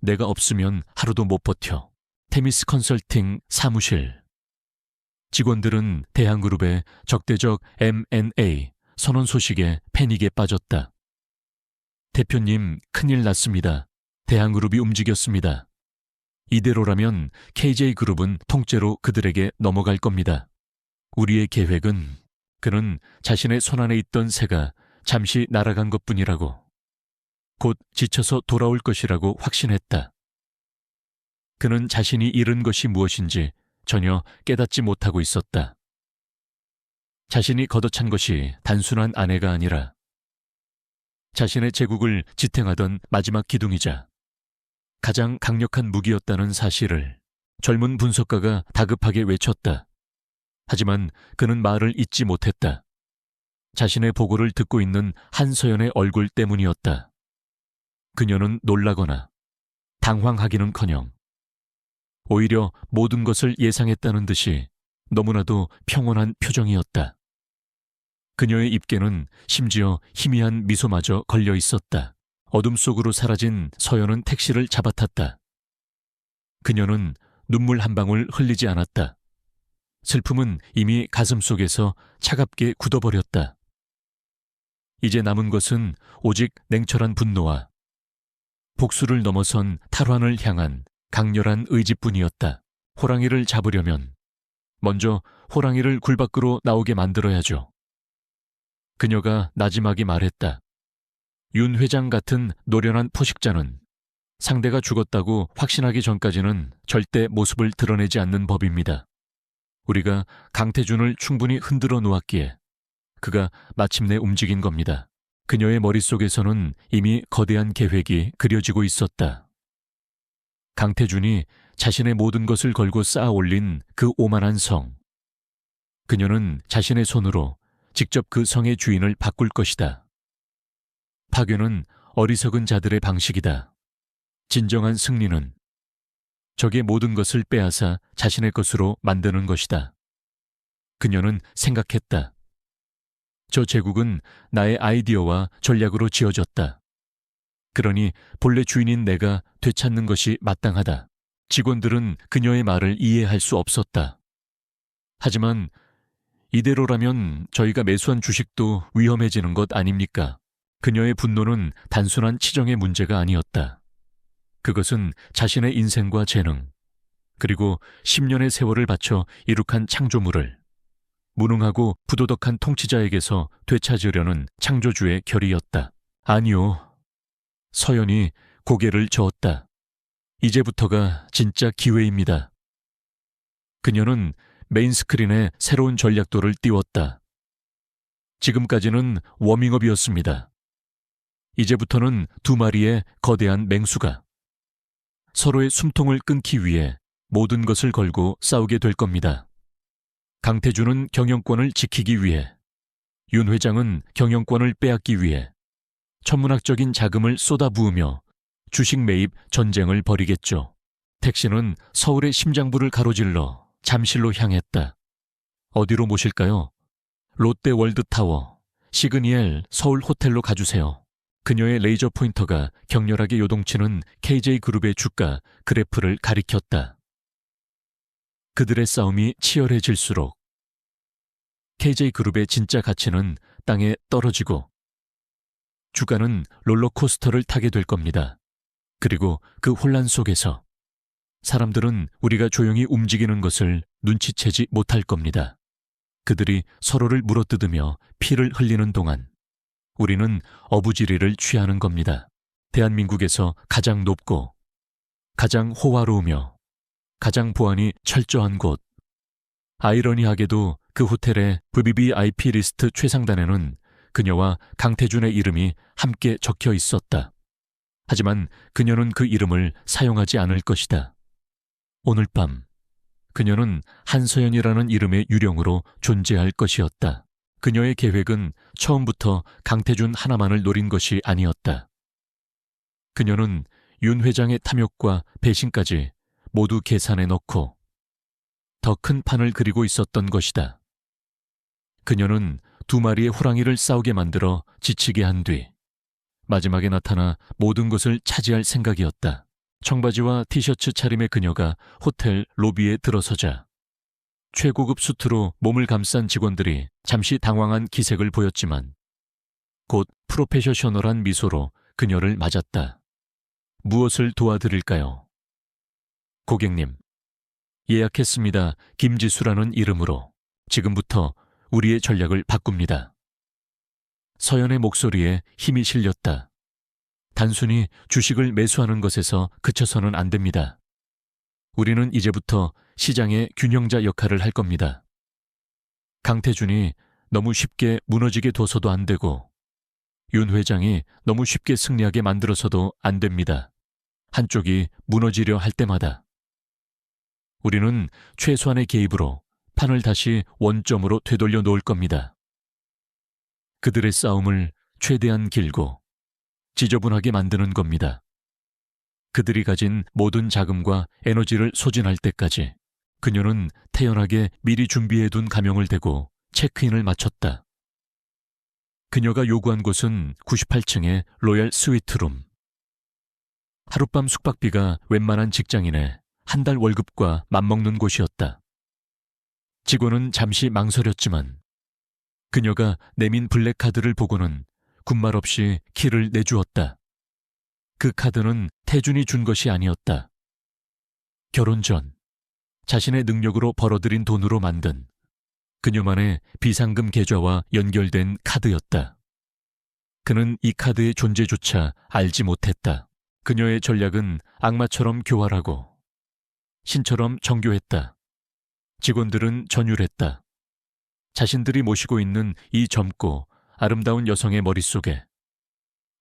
내가 없으면 하루도 못 버텨. 테미스 컨설팅 사무실. 직원들은 대한그룹의 적대적 M&A 선언 소식에 패닉에 빠졌다. 대표님, 큰일 났습니다. 대한그룹이 움직였습니다. 이대로라면 KJ그룹은 통째로 그들에게 넘어갈 겁니다. 우리의 계획은 그는 자신의 손안에 있던 새가 잠시 날아간 것뿐이라고, 곧 지쳐서 돌아올 것이라고 확신했다. 그는 자신이 잃은 것이 무엇인지 전혀 깨닫지 못하고 있었다. 자신이 걷어찬 것이 단순한 아내가 아니라 자신의 제국을 지탱하던 마지막 기둥이자 가장 강력한 무기였다는 사실을 젊은 분석가가 다급하게 외쳤다. 하지만 그는 말을 잇지 못했다. 자신의 보고를 듣고 있는 한서연의 얼굴 때문이었다. 그녀는 놀라거나 당황하기는커녕 오히려 모든 것을 예상했다는 듯이 너무나도 평온한 표정이었다. 그녀의 입에는 심지어 희미한 미소마저 걸려 있었다. 어둠 속으로 사라진 서연은 택시를 잡아탔다. 그녀는 눈물 한 방울 흘리지 않았다. 슬픔은 이미 가슴 속에서 차갑게 굳어버렸다. 이제 남은 것은 오직 냉철한 분노와 복수를 넘어선 탈환을 향한 강렬한 의지뿐이었다. 호랑이를 잡으려면 먼저 호랑이를 굴 밖으로 나오게 만들어야죠. 그녀가 나지막이 말했다. 윤 회장 같은 노련한 포식자는 상대가 죽었다고 확신하기 전까지는 절대 모습을 드러내지 않는 법입니다. 우리가 강태준을 충분히 흔들어 놓았기에 그가 마침내 움직인 겁니다. 그녀의 머릿속에서는 이미 거대한 계획이 그려지고 있었다. 강태준이 자신의 모든 것을 걸고 쌓아 올린 그 오만한 성. 그녀는 자신의 손으로 직접 그 성의 주인을 바꿀 것이다. 파괴는 어리석은 자들의 방식이다. 진정한 승리는 적의 모든 것을 빼앗아 자신의 것으로 만드는 것이다. 그녀는 생각했다. 저 제국은 나의 아이디어와 전략으로 지어졌다. 그러니 본래 주인인 내가 되찾는 것이 마땅하다. 직원들은 그녀의 말을 이해할 수 없었다. 하지만 이대로라면 저희가 매수한 주식도 위험해지는 것 아닙니까? 그녀의 분노는 단순한 치정의 문제가 아니었다. 그것은 자신의 인생과 재능, 그리고 10년의 세월을 바쳐 이룩한 창조물을 무능하고 부도덕한 통치자에게서 되찾으려는 창조주의 결의였다. 아니요. 서연이 고개를 저었다. 이제부터가 진짜 기회입니다. 그녀는 메인 스크린에 새로운 전략도를 띄웠다. 지금까지는 워밍업이었습니다. 이제부터는 두 마리의 거대한 맹수가 서로의 숨통을 끊기 위해 모든 것을 걸고 싸우게 될 겁니다. 강태준은 경영권을 지키기 위해, 윤 회장은 경영권을 빼앗기 위해 천문학적인 자금을 쏟아부으며 주식 매입 전쟁을 벌이겠죠. 택시는 서울의 심장부를 가로질러 잠실로 향했다. 어디로 모실까요? 롯데 월드타워, 시그니엘 서울 호텔로 가주세요. 그녀의 레이저 포인터가 격렬하게 요동치는 KJ그룹의 주가 그래프를 가리켰다. 그들의 싸움이 치열해질수록 KJ그룹의 진짜 가치는 땅에 떨어지고 주가는 롤러코스터를 타게 될 겁니다. 그리고 그 혼란 속에서 사람들은 우리가 조용히 움직이는 것을 눈치채지 못할 겁니다. 그들이 서로를 물어뜯으며 피를 흘리는 동안 우리는 어부지리를 취하는 겁니다. 대한민국에서 가장 높고 가장 호화로우며 가장 보안이 철저한 곳. 아이러니하게도 그 호텔의 VVIP 리스트 최상단에는 그녀와 강태준의 이름이 함께 적혀 있었다. 하지만 그녀는 그 이름을 사용하지 않을 것이다. 오늘 밤 그녀는 한서연이라는 이름의 유령으로 존재할 것이었다. 그녀의 계획은 처음부터 강태준 하나만을 노린 것이 아니었다. 그녀는 윤 회장의 탐욕과 배신까지 모두 계산해 넣고 더 큰 판을 그리고 있었던 것이다. 그녀는 두 마리의 호랑이를 싸우게 만들어 지치게 한 뒤 마지막에 나타나 모든 것을 차지할 생각이었다. 청바지와 티셔츠 차림의 그녀가 호텔 로비에 들어서자 최고급 수트로 몸을 감싼 직원들이 잠시 당황한 기색을 보였지만 곧 프로페셔널한 미소로 그녀를 맞았다. 무엇을 도와드릴까요? 고객님, 예약했습니다. 김지수라는 이름으로 지금부터 우리의 전략을 바꿉니다. 서연의 목소리에 힘이 실렸다. 단순히 주식을 매수하는 것에서 그쳐서는 안 됩니다. 우리는 이제부터 시장의 균형자 역할을 할 겁니다. 강태준이 너무 쉽게 무너지게 둬서도 안 되고 윤 회장이 너무 쉽게 승리하게 만들어서도 안 됩니다. 한쪽이 무너지려 할 때마다. 우리는 최소한의 개입으로 판을 다시 원점으로 되돌려 놓을 겁니다. 그들의 싸움을 최대한 길고 지저분하게 만드는 겁니다. 그들이 가진 모든 자금과 에너지를 소진할 때까지 그녀는 태연하게 미리 준비해둔 가명을 대고 체크인을 마쳤다. 그녀가 요구한 곳은 98층의 로얄 스위트룸. 하룻밤 숙박비가 웬만한 직장인의 한 달 월급과 맞먹는 곳이었다. 직원은 잠시 망설였지만 그녀가 내민 블랙카드를 보고는 군말 없이 키를 내주었다. 그 카드는 태준이 준 것이 아니었다. 결혼 전 자신의 능력으로 벌어들인 돈으로 만든 그녀만의 비상금 계좌와 연결된 카드였다. 그는 이 카드의 존재조차 알지 못했다. 그녀의 전략은 악마처럼 교활하고 신처럼 정교했다. 직원들은 전율했다. 자신들이 모시고 있는 이 젊고 아름다운 여성의 머릿속에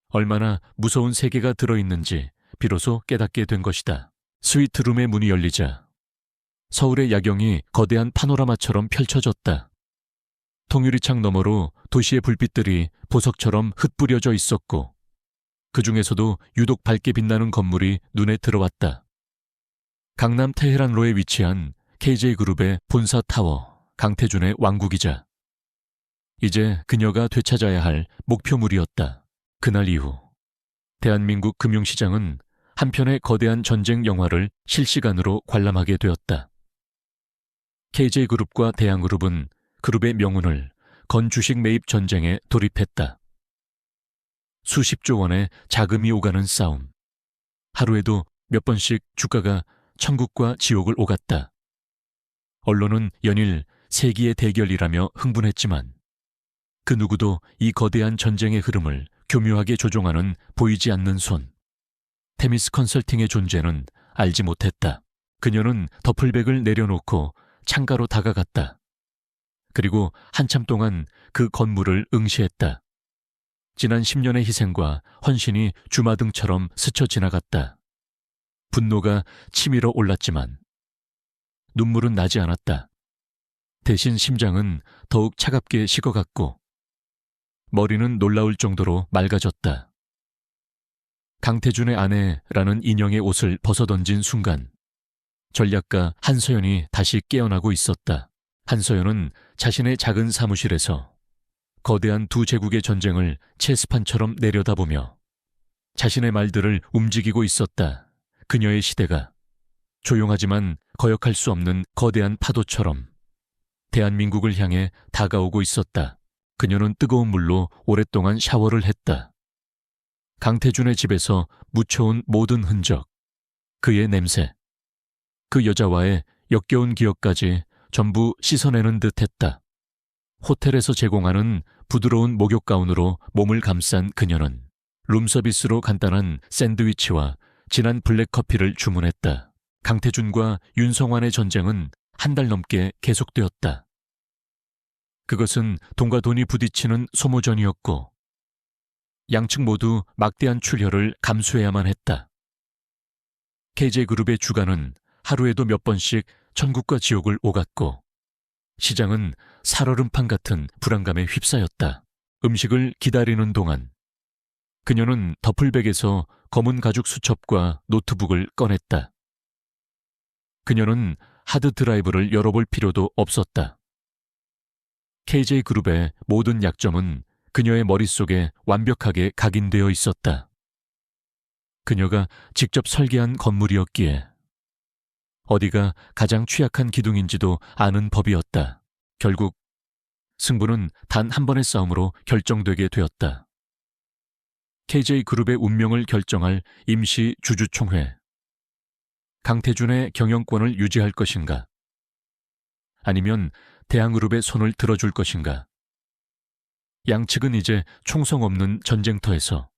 얼마나 무서운 세계가 들어있는지 비로소 깨닫게 된 것이다. 스위트룸의 문이 열리자 서울의 야경이 거대한 파노라마처럼 펼쳐졌다. 통유리창 너머로 도시의 불빛들이 보석처럼 흩뿌려져 있었고 그 중에서도 유독 밝게 빛나는 건물이 눈에 들어왔다. 강남 테헤란로에 위치한 KJ그룹의 본사 타워 강태준의 왕국이자 이제 그녀가 되찾아야 할 목표물이었다. 그날 이후 대한민국 금융시장은 한편의 거대한 전쟁 영화를 실시간으로 관람하게 되었다. KJ그룹과 대한그룹은 그룹의 명운을 건 주식 매입 전쟁에 돌입했다. 수십조 원의 자금이 오가는 싸움. 하루에도 몇 번씩 주가가 천국과 지옥을 오갔다. 언론은 연일 세기의 대결이라며 흥분했지만 그 누구도 이 거대한 전쟁의 흐름을 교묘하게 조종하는 보이지 않는 손. 테미스 컨설팅의 존재는 알지 못했다. 그녀는 더플백을 내려놓고 창가로 다가갔다. 그리고 한참 동안 그 건물을 응시했다. 지난 10년의 희생과 헌신이 주마등처럼 스쳐 지나갔다. 분노가 치밀어 올랐지만 눈물은 나지 않았다. 대신 심장은 더욱 차갑게 식어갔고 머리는 놀라울 정도로 맑아졌다. 강태준의 아내라는 인형의 옷을 벗어던진 순간 전략가 한서연이 다시 깨어나고 있었다. 한서연은 자신의 작은 사무실에서 거대한 두 제국의 전쟁을 체스판처럼 내려다보며 자신의 말들을 움직이고 있었다. 그녀의 시대가 조용하지만 거역할 수 없는 거대한 파도처럼 대한민국을 향해 다가오고 있었다. 그녀는 뜨거운 물로 오랫동안 샤워를 했다. 강태준의 집에서 묻혀온 모든 흔적, 그의 냄새, 그 여자와의 역겨운 기억까지 전부 씻어내는 듯했다. 호텔에서 제공하는 부드러운 목욕 가운으로 몸을 감싼 그녀는 룸서비스로 간단한 샌드위치와 진한 블랙커피를 주문했다. 강태준과 윤성환의 전쟁은 한 달 넘게 계속되었다. 그것은 돈과 돈이 부딪히는 소모전이었고 양측 모두 막대한 출혈을 감수해야만 했다. KJ그룹의 주가는 하루에도 몇 번씩 천국과 지옥을 오갔고 시장은 살얼음판 같은 불안감에 휩싸였다. 음식을 기다리는 동안 그녀는 더플백에서 검은 가죽 수첩과 노트북을 꺼냈다. 그녀는 하드 드라이브를 열어볼 필요도 없었다. KJ그룹의 모든 약점은 그녀의 머릿속에 완벽하게 각인되어 있었다. 그녀가 직접 설계한 건물이었기에 어디가 가장 취약한 기둥인지도 아는 법이었다. 결국 승부는 단 한 번의 싸움으로 결정되게 되었다. KJ그룹의 운명을 결정할 임시 주주총회. 강태준의 경영권을 유지할 것인가? 아니면 대한그룹의 손을 들어줄 것인가? 양측은 이제 총성 없는 전쟁터에서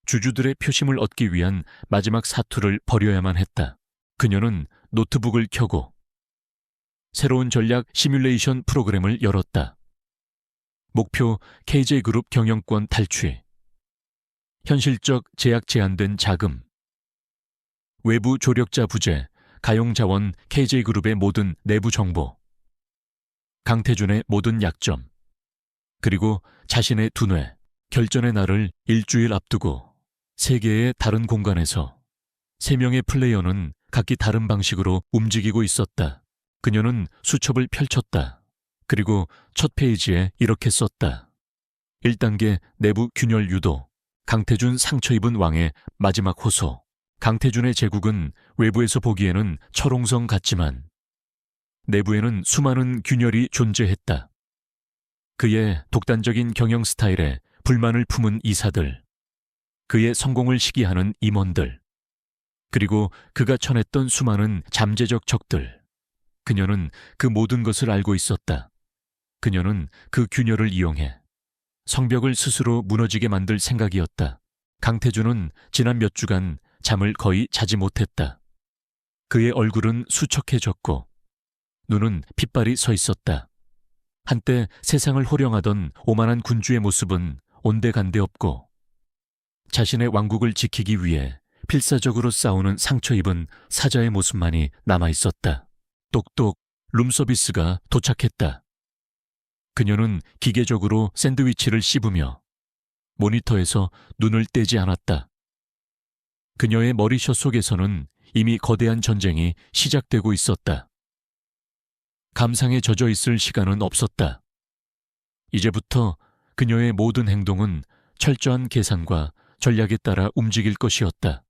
주주들의 표심을 얻기 위한 마지막 사투를 벌여야만 했다. 그녀는 노트북을 켜고 새로운 전략 시뮬레이션 프로그램을 열었다. 목표 KJ그룹 경영권 탈취. 현실적 제약 제한된 자금, 외부 조력자 부재, 가용자원 KJ그룹의 모든 내부 정보, 강태준의 모든 약점, 그리고 자신의 두뇌, 결전의 날을 일주일 앞두고 세계의 다른 공간에서 3명의 플레이어는 각기 다른 방식으로 움직이고 있었다. 그녀는 수첩을 펼쳤다. 그리고 첫 페이지에 이렇게 썼다. 1단계 내부 균열 유도, 강태준 상처 입은 왕의 마지막 호소. 강태준의 제국은 외부에서 보기에는 철옹성 같지만 내부에는 수많은 균열이 존재했다. 그의 독단적인 경영 스타일에 불만을 품은 이사들, 그의 성공을 시기하는 임원들, 그리고 그가 쳐냈던 수많은 잠재적 적들. 그녀는 그 모든 것을 알고 있었다. 그녀는 그 균열을 이용해 성벽을 스스로 무너지게 만들 생각이었다. 강태준은 지난 몇 주간 잠을 거의 자지 못했다. 그의 얼굴은 수척해졌고 눈은 핏발이 서 있었다. 한때 세상을 호령하던 오만한 군주의 모습은 온데간데 없고 자신의 왕국을 지키기 위해 필사적으로 싸우는 상처 입은 사자의 모습만이 남아있었다. 똑똑, 룸서비스가 도착했다. 그녀는 기계적으로 샌드위치를 씹으며 모니터에서 눈을 떼지 않았다. 그녀의 머리셔 속에서는 이미 거대한 전쟁이 시작되고 있었다. 감상에 젖어 있을 시간은 없었다. 이제부터 그녀의 모든 행동은 철저한 계산과 전략에 따라 움직일 것이었다.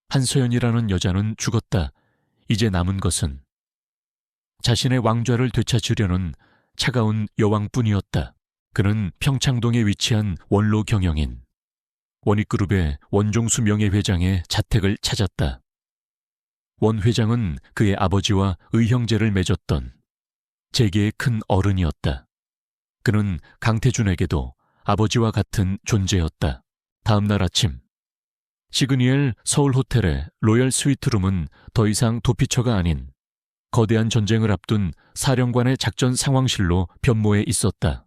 한서연이라는 여자는 죽었다. 이제 남은 것은 자신의 왕좌를 되찾으려는 차가운 여왕뿐이었다. 그는 평창동에 위치한 원로 경영인 원익그룹의 원종수 명예회장의 자택을 찾았다. 원 회장은 그의 아버지와 의형제를 맺었던 재계의 큰 어른이었다. 그는 강태준에게도 아버지와 같은 존재였다. 다음 날 아침, 시그니엘 서울호텔의 로열 스위트룸은 더 이상 도피처가 아닌 거대한 전쟁을 앞둔 사령관의 작전 상황실로 변모해 있었다.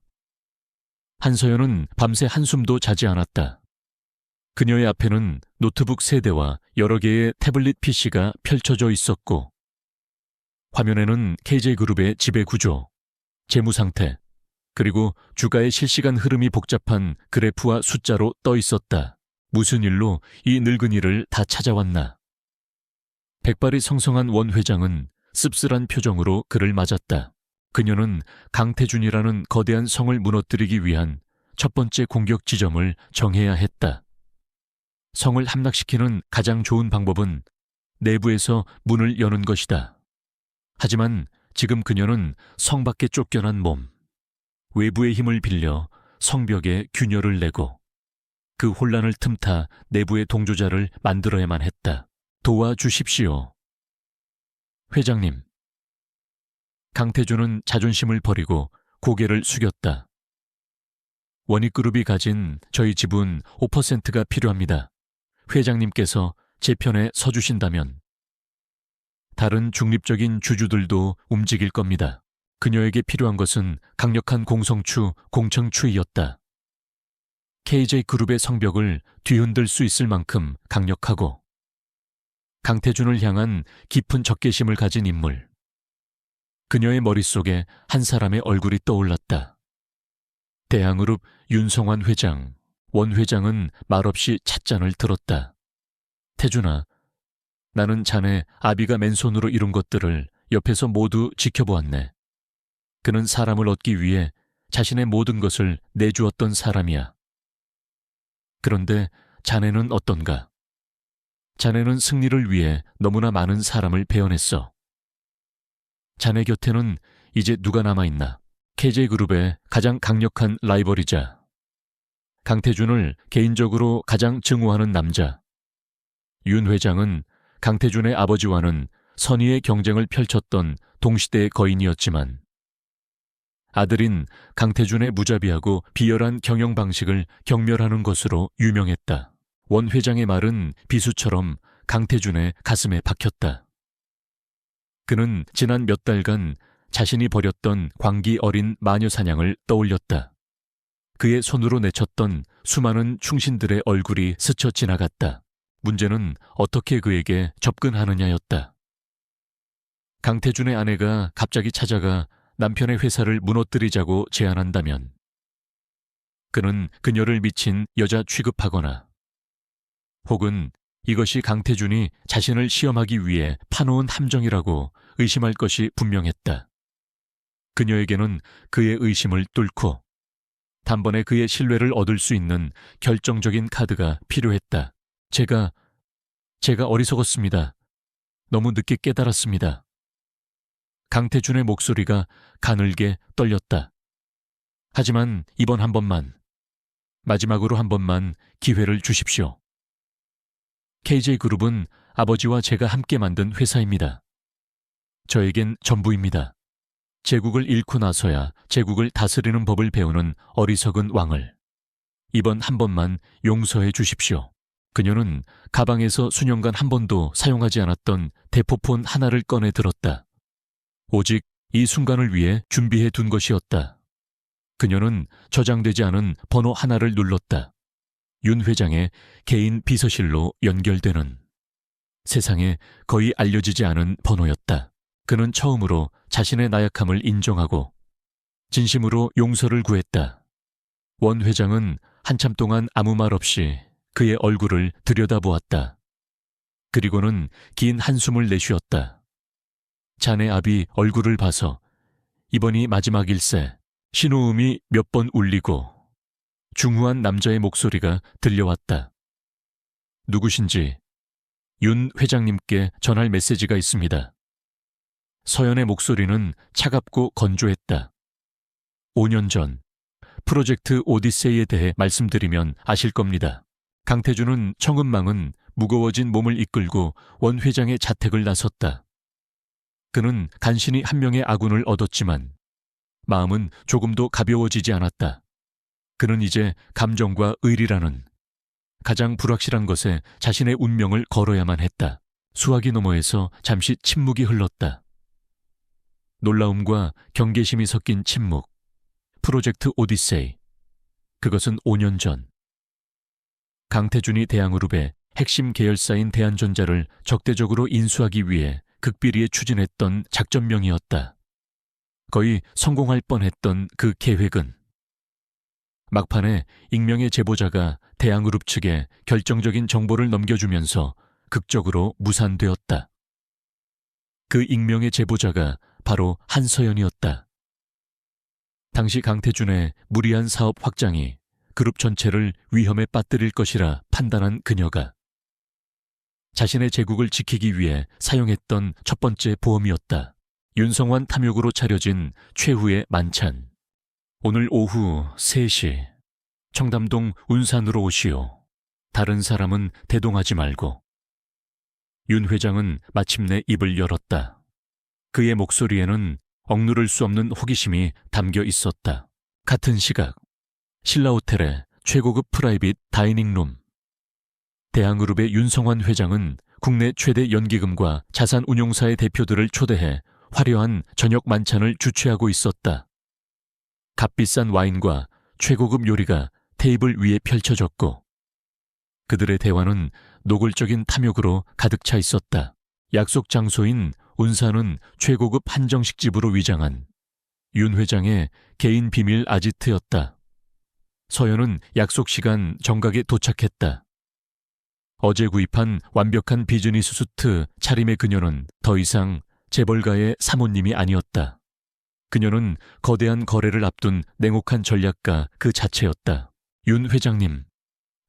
한서연은 밤새 한숨도 자지 않았다. 그녀의 앞에는 노트북 3대와 여러 개의 태블릿 PC가 펼쳐져 있었고 화면에는 KJ그룹의 지배 구조, 재무 상태, 그리고 주가의 실시간 흐름이 복잡한 그래프와 숫자로 떠 있었다. 무슨 일로 이 늙은이를 다 찾아왔나? 백발이 성성한 원 회장은 씁쓸한 표정으로 그를 맞았다. 그녀는 강태준이라는 거대한 성을 무너뜨리기 위한 첫 번째 공격 지점을 정해야 했다. 성을 함락시키는 가장 좋은 방법은 내부에서 문을 여는 것이다. 하지만 지금 그녀는 성 밖에 쫓겨난 몸, 외부의 힘을 빌려 성벽에 균열을 내고 그 혼란을 틈타 내부의 동조자를 만들어야만 했다. 도와주십시오. 회장님. 강태준은 자존심을 버리고 고개를 숙였다. 원익그룹이 가진 저희 지분 5%가 필요합니다. 회장님께서 제 편에 서주신다면 다른 중립적인 주주들도 움직일 겁니다. 그녀에게 필요한 것은 강력한 공성추, 공청추이였다. KJ그룹의 성벽을 뒤흔들 수 있을 만큼 강력하고 강태준을 향한 깊은 적개심을 가진 인물. 그녀의 머릿속에 한 사람의 얼굴이 떠올랐다. 대항그룹 윤성환 회장, 원 회장은 말없이 찻잔을 들었다. 태준아, 나는 자네 아비가 맨손으로 이룬 것들을 옆에서 모두 지켜보았네. 그는 사람을 얻기 위해 자신의 모든 것을 내주었던 사람이야. 그런데 자네는 어떤가? 자네는 승리를 위해 너무나 많은 사람을 배연했어. 자네 곁에는 이제 누가 남아있나? KJ그룹의 가장 강력한 라이벌이자 강태준을 개인적으로 가장 증오하는 남자. 윤 회장은 강태준의 아버지와는 선의의 경쟁을 펼쳤던 동시대의 거인이었지만 아들인 강태준의 무자비하고 비열한 경영 방식을 경멸하는 것으로 유명했다. 원 회장의 말은 비수처럼 강태준의 가슴에 박혔다. 그는 지난 몇 달간 자신이 벌였던 광기 어린 마녀 사냥을 떠올렸다. 그의 손으로 내쳤던 수많은 충신들의 얼굴이 스쳐 지나갔다. 문제는 어떻게 그에게 접근하느냐였다. 강태준의 아내가 갑자기 찾아가 남편의 회사를 무너뜨리자고 제안한다면 그는 그녀를 미친 여자 취급하거나 혹은 이것이 강태준이 자신을 시험하기 위해 파놓은 함정이라고 의심할 것이 분명했다. 그녀에게는 그의 의심을 뚫고 단번에 그의 신뢰를 얻을 수 있는 결정적인 카드가 필요했다. 제가 어리석었습니다. 너무 늦게 깨달았습니다. 강태준의 목소리가 가늘게 떨렸다. 하지만 이번 한 번만, 마지막으로 한 번만 기회를 주십시오. KJ그룹은 아버지와 제가 함께 만든 회사입니다. 저에겐 전부입니다. 제국을 잃고 나서야 제국을 다스리는 법을 배우는 어리석은 왕을 이번 한 번만 용서해 주십시오. 그녀는 가방에서 수년간 한 번도 사용하지 않았던 대포폰 하나를 꺼내 들었다. 오직 이 순간을 위해 준비해 둔 것이었다. 그녀는 저장되지 않은 번호 하나를 눌렀다. 윤 회장의 개인 비서실로 연결되는 세상에 거의 알려지지 않은 번호였다. 그는 처음으로 자신의 나약함을 인정하고 진심으로 용서를 구했다. 원 회장은 한참 동안 아무 말 없이 그의 얼굴을 들여다보았다. 그리고는 긴 한숨을 내쉬었다. 자네 아비 얼굴을 봐서 이번이 마지막일세. 신호음이 몇 번 울리고 중후한 남자의 목소리가 들려왔다. 누구신지 윤 회장님께 전할 메시지가 있습니다. 서연의 목소리는 차갑고 건조했다. 5년 전 프로젝트 오디세이에 대해 말씀드리면 아실 겁니다. 강태준은 청은망은 무거워진 몸을 이끌고 원 회장의 자택을 나섰다. 그는 간신히 한 명의 아군을 얻었지만 마음은 조금도 가벼워지지 않았다. 그는 이제 감정과 의리라는 가장 불확실한 것에 자신의 운명을 걸어야만 했다. 수화기 너머에서 잠시 침묵이 흘렀다. 놀라움과 경계심이 섞인 침묵. 프로젝트 오디세이. 그것은 5년 전. 강태준이 대한그룹의 핵심 계열사인 대한전자를 적대적으로 인수하기 위해 극비리에 추진했던 작전명이었다. 거의 성공할 뻔했던 그 계획은 막판에 익명의 제보자가 대한그룹 측에 결정적인 정보를 넘겨주면서 극적으로 무산되었다. 그 익명의 제보자가 바로 한서연이었다. 당시 강태준의 무리한 사업 확장이 그룹 전체를 위험에 빠뜨릴 것이라 판단한 그녀가 자신의 제국을 지키기 위해 사용했던 첫 번째 보험이었다. 윤성환 탐욕으로 차려진 최후의 만찬. 오늘 오후 3시 청담동 운산으로 오시오. 다른 사람은 대동하지 말고. 윤 회장은 마침내 입을 열었다. 그의 목소리에는 억누를 수 없는 호기심이 담겨 있었다. 같은 시각 신라호텔의 최고급 프라이빗 다이닝룸. 대한그룹의 윤성환 회장은 국내 최대 연기금과 자산운용사의 대표들을 초대해 화려한 저녁 만찬을 주최하고 있었다. 값비싼 와인과 최고급 요리가 테이블 위에 펼쳐졌고 그들의 대화는 노골적인 탐욕으로 가득 차 있었다. 약속 장소인 운산은 최고급 한정식집으로 위장한 윤 회장의 개인 비밀 아지트였다. 서연은 약속 시간 정각에 도착했다. 어제 구입한 완벽한 비즈니스 수트 차림의 그녀는 더 이상 재벌가의 사모님이 아니었다. 그녀는 거대한 거래를 앞둔 냉혹한 전략가 그 자체였다. 윤 회장님,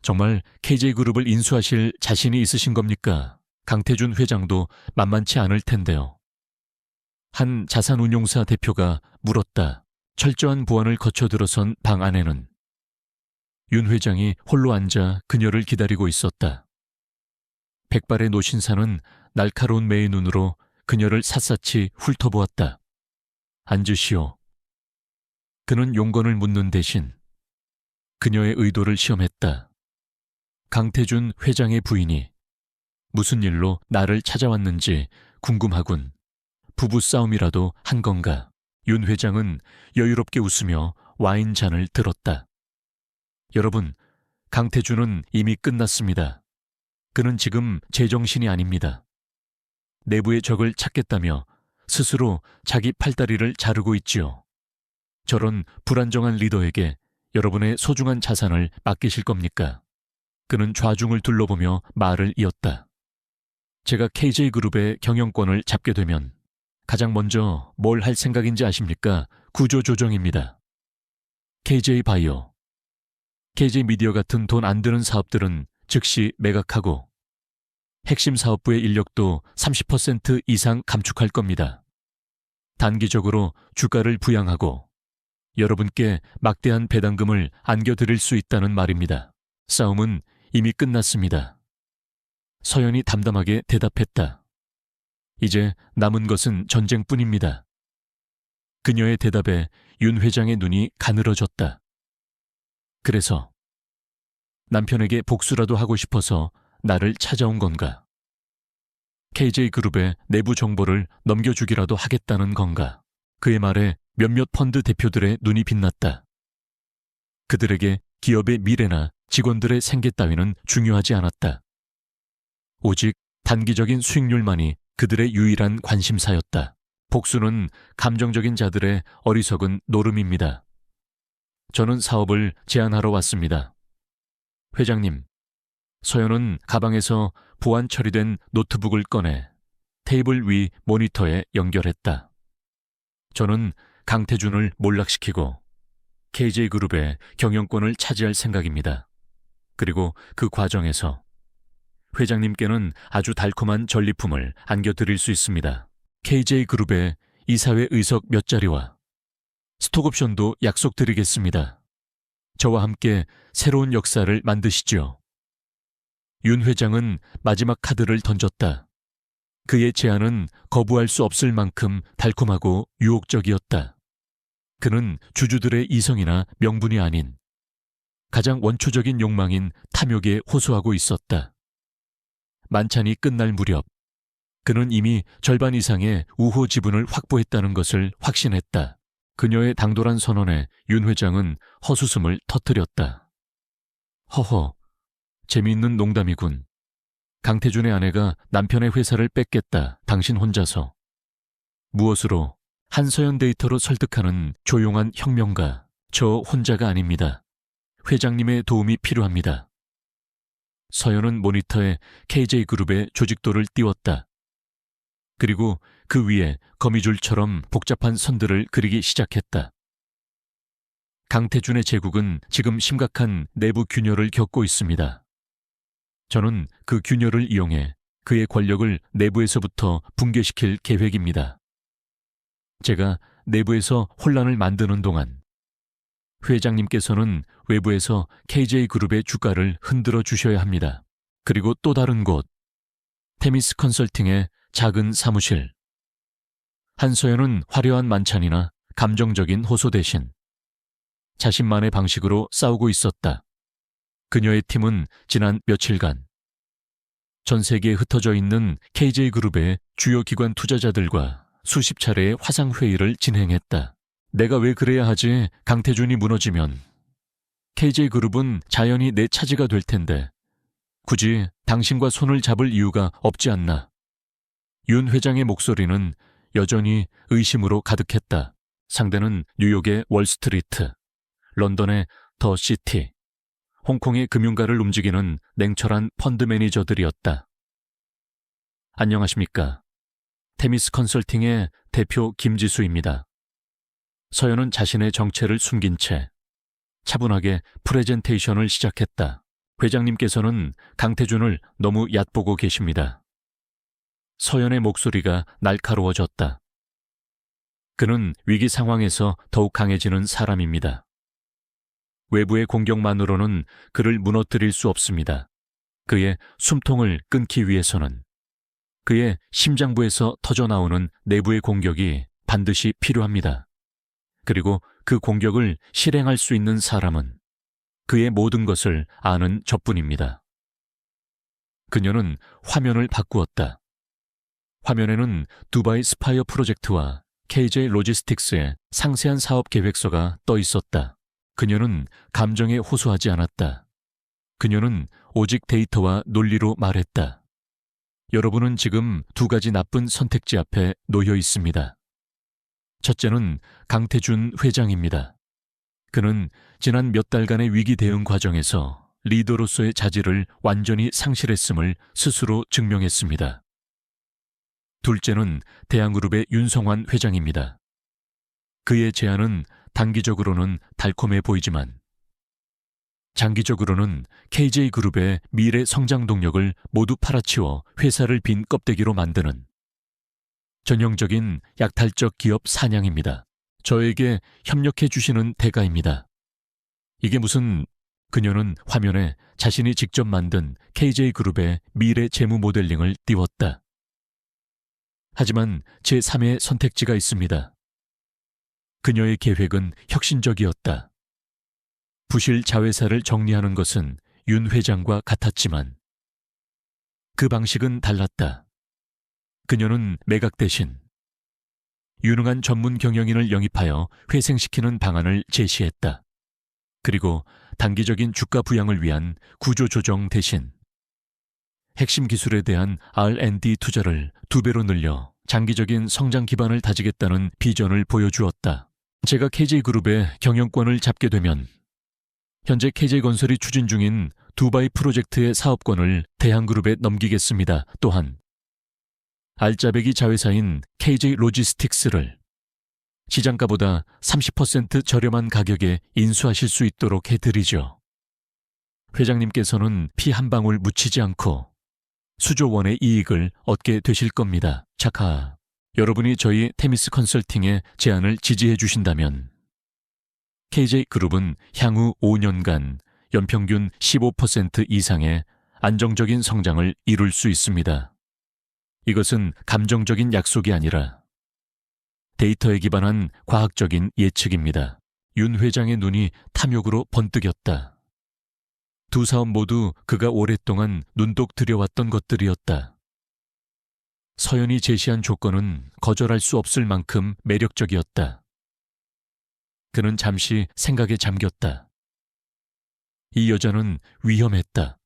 정말 KJ그룹을 인수하실 자신이 있으신 겁니까? 강태준 회장도 만만치 않을 텐데요. 한 자산운용사 대표가 물었다. 철저한 보안을 거쳐 들어선 방 안에는 윤 회장이 홀로 앉아 그녀를 기다리고 있었다. 백발의 노신사는 날카로운 매의 눈으로 그녀를 샅샅이 훑어보았다. 앉으시오. 그는 용건을 묻는 대신 그녀의 의도를 시험했다. 강태준 회장의 부인이 무슨 일로 나를 찾아왔는지 궁금하군. 부부싸움이라도 한 건가? 윤 회장은 여유롭게 웃으며 와인 잔을 들었다. 여러분, 강태준은 이미 끝났습니다. 그는 지금 제정신이 아닙니다. 내부의 적을 찾겠다며 스스로 자기 팔다리를 자르고 있지요. 저런 불안정한 리더에게 여러분의 소중한 자산을 맡기실 겁니까? 그는 좌중을 둘러보며 말을 이었다. 제가 KJ그룹의 경영권을 잡게 되면 가장 먼저 뭘 할 생각인지 아십니까? 구조조정입니다. KJ바이오, KJ미디어 같은 돈 안 드는 사업들은 즉시 매각하고 핵심 사업부의 인력도 30% 이상 감축할 겁니다. 단기적으로 주가를 부양하고 여러분께 막대한 배당금을 안겨드릴 수 있다는 말입니다. 싸움은 이미 끝났습니다. 서연이 담담하게 대답했다. 이제 남은 것은 전쟁뿐입니다. 그녀의 대답에 윤 회장의 눈이 가늘어졌다. 그래서 남편에게 복수라도 하고 싶어서 나를 찾아온 건가? KJ그룹의 내부 정보를 넘겨주기라도 하겠다는 건가? 그의 말에 몇몇 펀드 대표들의 눈이 빛났다. 그들에게 기업의 미래나 직원들의 생계 따위는 중요하지 않았다. 오직 단기적인 수익률만이 그들의 유일한 관심사였다. 복수는 감정적인 자들의 어리석은 노름입니다. 저는 사업을 제안하러 왔습니다. 회장님, 서연은 가방에서 보안 처리된 노트북을 꺼내 테이블 위 모니터에 연결했다. 저는 강태준을 몰락시키고 KJ그룹의 경영권을 차지할 생각입니다. 그리고 그 과정에서 회장님께는 아주 달콤한 전리품을 안겨드릴 수 있습니다. KJ그룹의 이사회 의석 몇 자리와 스톡옵션도 약속드리겠습니다. 저와 함께 새로운 역사를 만드시죠. 윤 회장은 마지막 카드를 던졌다. 그의 제안은 거부할 수 없을 만큼 달콤하고 유혹적이었다. 그는 주주들의 이성이나 명분이 아닌 가장 원초적인 욕망인 탐욕에 호소하고 있었다. 만찬이 끝날 무렵 그는 이미 절반 이상의 우호 지분을 확보했다는 것을 확신했다. 그녀의 당돌한 선언에 윤 회장은 헛웃음을 터뜨렸다. 허허, 재미있는 농담이군. 강태준의 아내가 남편의 회사를 뺏겠다. 당신 혼자서. 무엇으로? 한서연 데이터로 설득하는 조용한 혁명가. 저 혼자가 아닙니다. 회장님의 도움이 필요합니다. 서연은 모니터에 KJ그룹의 조직도를 띄웠다. 그리고 그 위에 거미줄처럼 복잡한 선들을 그리기 시작했다. 강태준의 제국은 지금 심각한 내부 균열을 겪고 있습니다. 저는 그 균열을 이용해 그의 권력을 내부에서부터 붕괴시킬 계획입니다. 제가 내부에서 혼란을 만드는 동안 회장님께서는 외부에서 KJ그룹의 주가를 흔들어 주셔야 합니다. 그리고 또 다른 곳, 테미스 컨설팅의 작은 사무실. 한서연은 화려한 만찬이나 감정적인 호소 대신 자신만의 방식으로 싸우고 있었다. 그녀의 팀은 지난 며칠간 전 세계에 흩어져 있는 KJ그룹의 주요 기관 투자자들과 수십 차례의 화상회의를 진행했다. 내가 왜 그래야 하지? 강태준이 무너지면 KJ그룹은 자연히 내 차지가 될 텐데 굳이 당신과 손을 잡을 이유가 없지 않나. 윤 회장의 목소리는 여전히 의심으로 가득했다. 상대는 뉴욕의 월스트리트, 런던의 더 시티, 홍콩의 금융가를 움직이는 냉철한 펀드 매니저들이었다. 안녕하십니까. 테미스 컨설팅의 대표 김지수입니다. 서연은 자신의 정체를 숨긴 채 차분하게 프레젠테이션을 시작했다. 회장님께서는 강태준을 너무 얕보고 계십니다. 서연의 목소리가 날카로워졌다. 그는 위기 상황에서 더욱 강해지는 사람입니다. 외부의 공격만으로는 그를 무너뜨릴 수 없습니다. 그의 숨통을 끊기 위해서는 그의 심장부에서 터져나오는 내부의 공격이 반드시 필요합니다. 그리고 그 공격을 실행할 수 있는 사람은 그의 모든 것을 아는 저뿐입니다. 그녀는 화면을 바꾸었다. 화면에는 두바이 스파이어 프로젝트와 KJ 로지스틱스의 상세한 사업 계획서가 떠 있었다. 그녀는 감정에 호소하지 않았다. 그녀는 오직 데이터와 논리로 말했다. 여러분은 지금 두 가지 나쁜 선택지 앞에 놓여 있습니다. 첫째는 강태준 회장입니다. 그는 지난 몇 달간의 위기 대응 과정에서 리더로서의 자질을 완전히 상실했음을 스스로 증명했습니다. 둘째는 대한그룹의 윤성환 회장입니다. 그의 제안은 단기적으로는 달콤해 보이지만 장기적으로는 KJ그룹의 미래 성장 동력을 모두 팔아치워 회사를 빈 껍데기로 만드는 전형적인 약탈적 기업 사냥입니다. 저에게 협력해 주시는 대가입니다. 이게 무슨... 그녀는 화면에 자신이 직접 만든 KJ그룹의 미래 재무 모델링을 띄웠다. 하지만 제3의 선택지가 있습니다. 그녀의 계획은 혁신적이었다. 부실 자회사를 정리하는 것은 윤 회장과 같았지만 그 방식은 달랐다. 그녀는 매각 대신 유능한 전문 경영인을 영입하여 회생시키는 방안을 제시했다. 그리고 단기적인 주가 부양을 위한 구조 조정 대신 핵심 기술에 대한 R&D 투자를 2배로 늘려 장기적인 성장 기반을 다지겠다는 비전을 보여주었다. 제가 KJ그룹의 경영권을 잡게 되면 현재 KJ건설이 추진 중인 두바이 프로젝트의 사업권을 대한그룹에 넘기겠습니다. 또한 알짜배기 자회사인 KJ로지스틱스를 시장가보다 30% 저렴한 가격에 인수하실 수 있도록 해드리죠. 회장님께서는 피 한 방울 묻히지 않고 수조 원의 이익을 얻게 되실 겁니다. 착하. 여러분이 저희 테미스 컨설팅의 제안을 지지해 주신다면 KJ그룹은 향후 5년간 연평균 15% 이상의 안정적인 성장을 이룰 수 있습니다. 이것은 감정적인 약속이 아니라 데이터에 기반한 과학적인 예측입니다. 윤 회장의 눈이 탐욕으로 번뜩였다. 두 사업 모두 그가 오랫동안 눈독 들여왔던 것들이었다. 서연이 제시한 조건은 거절할 수 없을 만큼 매력적이었다. 그는 잠시 생각에 잠겼다. 이 여자는 위험했다.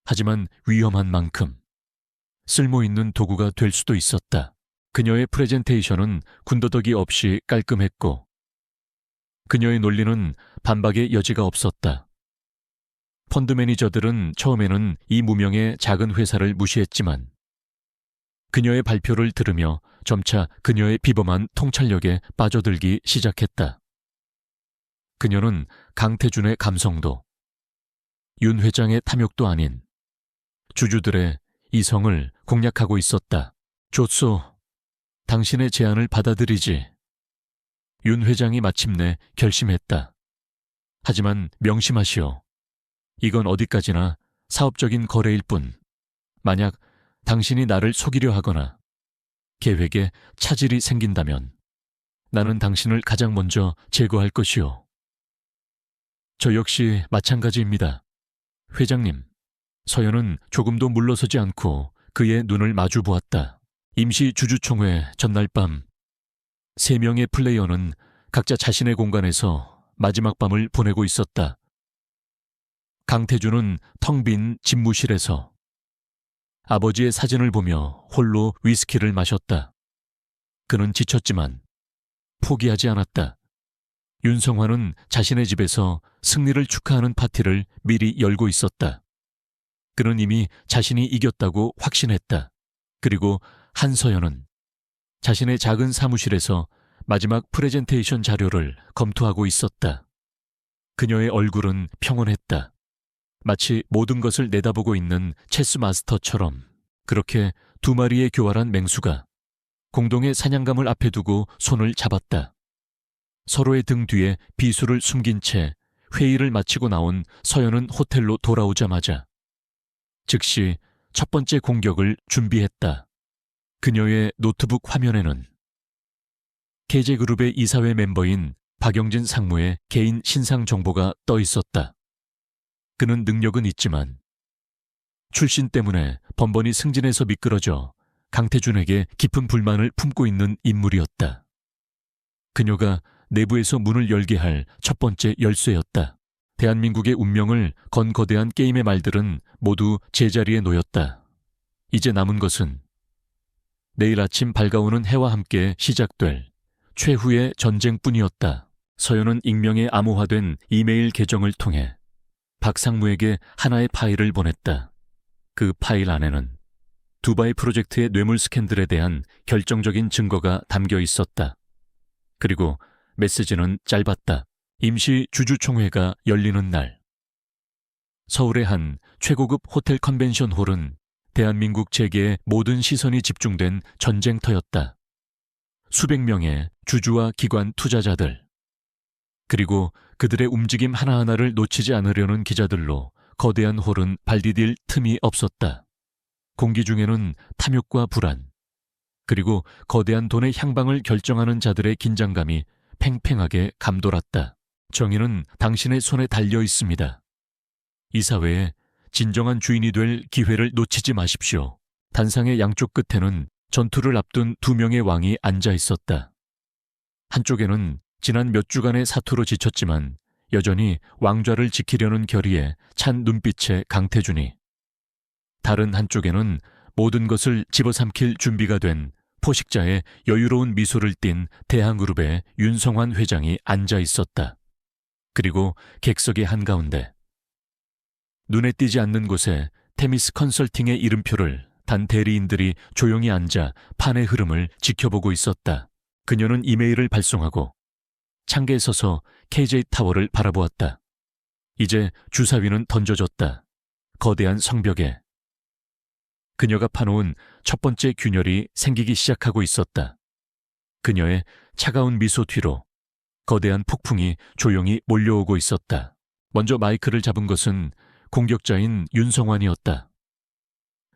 하지만 위험한 만큼 쓸모있는 도구가 될 수도 있었다. 그녀의 프레젠테이션은 군더더기 없이 깔끔했고 그녀의 논리는 반박의 여지가 없었다. 펀드 매니저들은 처음에는 이 무명의 작은 회사를 무시했지만 그녀의 발표를 들으며 점차 그녀의 비범한 통찰력에 빠져들기 시작했다. 그녀는 강태준의 감성도 윤 회장의 탐욕도 아닌 주주들의 이성을 공략하고 있었다. 좋소. 당신의 제안을 받아들이지. 윤 회장이 마침내 결심했다. 하지만 명심하시오. 이건 어디까지나 사업적인 거래일 뿐. 만약 당신이 나를 속이려 하거나 계획에 차질이 생긴다면 나는 당신을 가장 먼저 제거할 것이오. 저 역시 마찬가지입니다. 회장님. 서연은 조금도 물러서지 않고 그의 눈을 마주 보았다. 임시 주주총회 전날 밤 3명의 플레이어는 각자 자신의 공간에서 마지막 밤을 보내고 있었다. 강태준은 텅 빈 집무실에서 아버지의 사진을 보며 홀로 위스키를 마셨다. 그는 지쳤지만 포기하지 않았다. 윤성환은 자신의 집에서 승리를 축하하는 파티를 미리 열고 있었다. 그는 이미 자신이 이겼다고 확신했다. 그리고 한서연은 자신의 작은 사무실에서 마지막 프레젠테이션 자료를 검토하고 있었다. 그녀의 얼굴은 평온했다. 마치 모든 것을 내다보고 있는 체스 마스터처럼. 그렇게 두 마리의 교활한 맹수가 공동의 사냥감을 앞에 두고 손을 잡았다. 서로의 등 뒤에 비수를 숨긴 채 회의를 마치고 나온 서연은 호텔로 돌아오자마자 즉시 첫 번째 공격을 준비했다. 그녀의 노트북 화면에는 KJ그룹의 이사회 멤버인 박영진 상무의 개인 신상 정보가 떠 있었다. 그는 능력은 있지만 출신 때문에 번번이 승진해서 미끄러져 강태준에게 깊은 불만을 품고 있는 인물이었다. 그녀가 내부에서 문을 열게 할 첫 번째 열쇠였다. 대한민국의 운명을 건 거대한 게임의 말들은 모두 제자리에 놓였다. 이제 남은 것은 내일 아침 밝아오는 해와 함께 시작될 최후의 전쟁뿐이었다. 서연은 익명에 암호화된 이메일 계정을 통해 박상무에게 하나의 파일을 보냈다. 그 파일 안에는 두바이 프로젝트의 뇌물 스캔들에 대한 결정적인 증거가 담겨 있었다. 그리고 메시지는 짧았다. 임시 주주총회가 열리는 날. 서울의 한 최고급 호텔 컨벤션 홀은 대한민국 재계의 모든 시선이 집중된 전쟁터였다. 수백 명의 주주와 기관 투자자들, 그리고 그들의 움직임 하나하나를 놓치지 않으려는 기자들로 거대한 홀은 발디딜 틈이 없었다. 공기 중에는 탐욕과 불안, 그리고 거대한 돈의 향방을 결정하는 자들의 긴장감이 팽팽하게 감돌았다. 정의는 당신의 손에 달려 있습니다. 이 사회의 진정한 주인이 될 기회를 놓치지 마십시오. 단상의 양쪽 끝에는 전투를 앞둔 두 명의 왕이 앉아 있었다. 한쪽에는 지난 몇 주간의 사투로 지쳤지만 여전히 왕좌를 지키려는 결의에 찬 눈빛의 강태준이, 다른 한쪽에는 모든 것을 집어삼킬 준비가 된 포식자의 여유로운 미소를 띤 대항그룹의 윤성환 회장이 앉아 있었다. 그리고 객석의 한가운데 눈에 띄지 않는 곳에 테미스 컨설팅의 이름표를 단 대리인들이 조용히 앉아 판의 흐름을 지켜보고 있었다. 그녀는 이메일을 발송하고 창가에 서서 KJ타워를 바라보았다. 이제 주사위는 던져졌다. 거대한 성벽에 그녀가 파놓은 첫 번째 균열이 생기기 시작하고 있었다. 그녀의 차가운 미소 뒤로 거대한 폭풍이 조용히 몰려오고 있었다. 먼저 마이크를 잡은 것은 공격자인 윤성환이었다.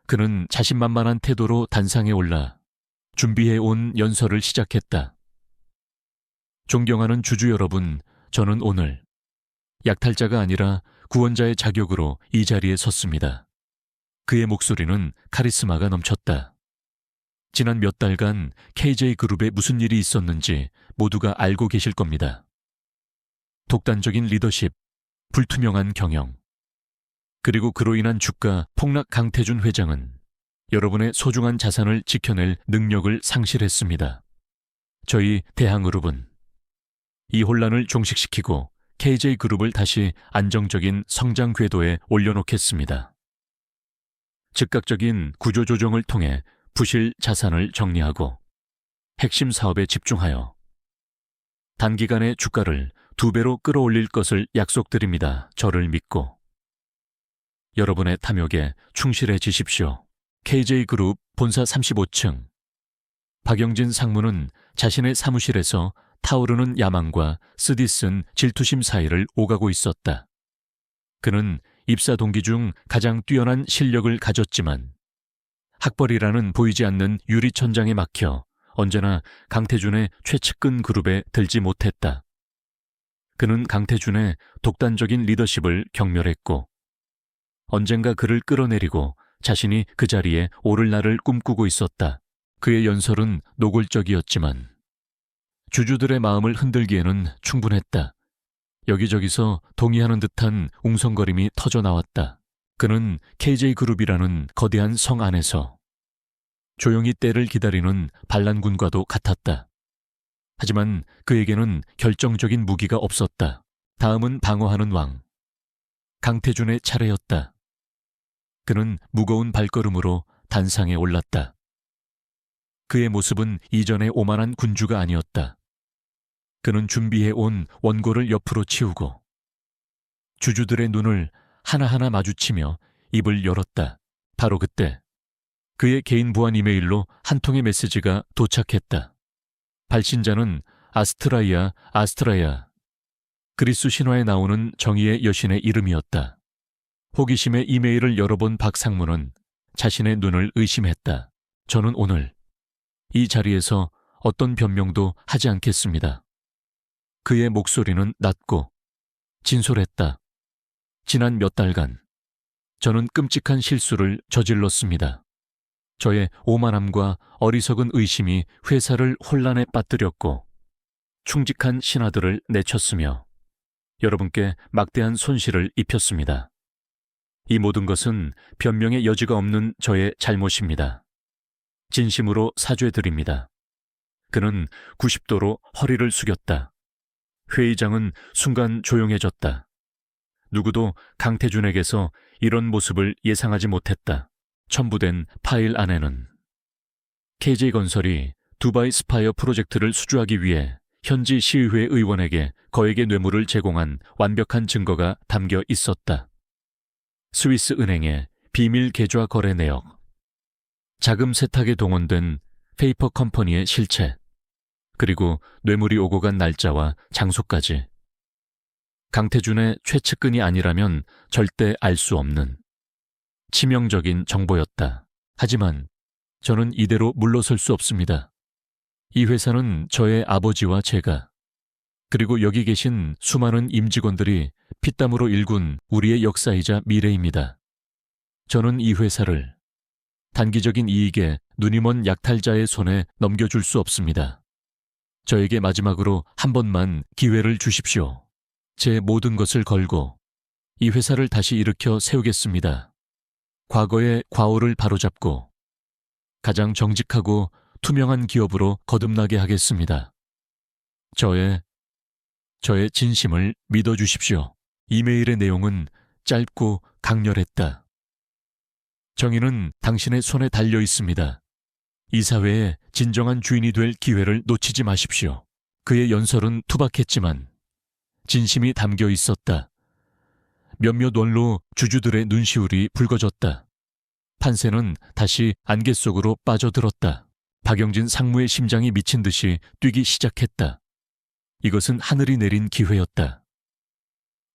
그는 자신만만한 태도로 단상에 올라 준비해온 연설을 시작했다. 존경하는 주주 여러분, 저는 오늘 약탈자가 아니라 구원자의 자격으로 이 자리에 섰습니다. 그의 목소리는 카리스마가 넘쳤다. 지난 몇 달간 KJ그룹에 무슨 일이 있었는지 모두가 알고 계실 겁니다. 독단적인 리더십, 불투명한 경영, 그리고 그로 인한 주가 폭락. 강태준 회장은 여러분의 소중한 자산을 지켜낼 능력을 상실했습니다. 저희 대항그룹은 이 혼란을 종식시키고 KJ그룹을 다시 안정적인 성장 궤도에 올려놓겠습니다. 즉각적인 구조조정을 통해 부실 자산을 정리하고 핵심 사업에 집중하여 단기간에 주가를 2배로 끌어올릴 것을 약속드립니다. 저를 믿고 여러분의 탐욕에 충실해지십시오. KJ그룹 본사 35층. 박영진 상무는 자신의 사무실에서 타오르는 야망과 쓰디쓴 질투심 사이를 오가고 있었다. 그는 입사 동기 중 가장 뛰어난 실력을 가졌지만 학벌이라는 보이지 않는 유리천장에 막혀 언제나 강태준의 최측근 그룹에 들지 못했다. 그는 강태준의 독단적인 리더십을 경멸했고 언젠가 그를 끌어내리고 자신이 그 자리에 오를 날을 꿈꾸고 있었다. 그의 연설은 노골적이었지만 주주들의 마음을 흔들기에는 충분했다. 여기저기서 동의하는 듯한 웅성거림이 터져나왔다. 그는 KJ그룹이라는 거대한 성 안에서 조용히 때를 기다리는 반란군과도 같았다. 하지만 그에게는 결정적인 무기가 없었다. 다음은 방어하는 왕, 강태준의 차례였다. 그는 무거운 발걸음으로 단상에 올랐다. 그의 모습은 이전의 오만한 군주가 아니었다. 그는 준비해온 원고를 옆으로 치우고 주주들의 눈을 하나하나 마주치며 입을 열었다. 바로 그때 그의 개인 보안 이메일로 한 통의 메시지가 도착했다. 발신자는 아스트라야. 그리스 신화에 나오는 정의의 여신의 이름이었다. 호기심에 이메일을 열어본 박상무는 자신의 눈을 의심했다. 저는 오늘 이 자리에서 어떤 변명도 하지 않겠습니다. 그의 목소리는 낮고 진솔했다. 지난 몇 달간 저는 끔찍한 실수를 저질렀습니다. 저의 오만함과 어리석은 의심이 회사를 혼란에 빠뜨렸고 충직한 신하들을 내쳤으며 여러분께 막대한 손실을 입혔습니다. 이 모든 것은 변명의 여지가 없는 저의 잘못입니다. 진심으로 사죄드립니다. 그는 90도로 허리를 숙였다. 회의장은 순간 조용해졌다. 누구도 강태준에게서 이런 모습을 예상하지 못했다. 첨부된 파일 안에는 KJ건설이 두바이 스파이어 프로젝트를 수주하기 위해 현지 시의회 의원에게 거액의 뇌물을 제공한 완벽한 증거가 담겨 있었다. 스위스 은행의 비밀 계좌 거래 내역, 자금 세탁에 동원된 페이퍼 컴퍼니의 실체, 그리고 뇌물이 오고 간 날짜와 장소까지. 강태준의 최측근이 아니라면 절대 알 수 없는 치명적인 정보였다. 하지만 저는 이대로 물러설 수 없습니다. 이 회사는 저의 아버지와 제가, 그리고 여기 계신 수많은 임직원들이 피땀으로 일군 우리의 역사이자 미래입니다. 저는 이 회사를 단기적인 이익에 눈이 먼 약탈자의 손에 넘겨줄 수 없습니다. 저에게 마지막으로 한 번만 기회를 주십시오. 제 모든 것을 걸고 이 회사를 다시 일으켜 세우겠습니다. 과거의 과오를 바로잡고 가장 정직하고 투명한 기업으로 거듭나게 하겠습니다. 저의 진심을 믿어주십시오. 이메일의 내용은 짧고 강렬했다. 정의는 당신의 손에 달려 있습니다. 이 사회의 진정한 주인이 될 기회를 놓치지 마십시오. 그의 연설은 투박했지만 진심이 담겨 있었다. 몇몇 원로 주주들의 눈시울이 붉어졌다. 판세는 다시 안개 속으로 빠져들었다. 박영진 상무의 심장이 미친 듯이 뛰기 시작했다. 이것은 하늘이 내린 기회였다.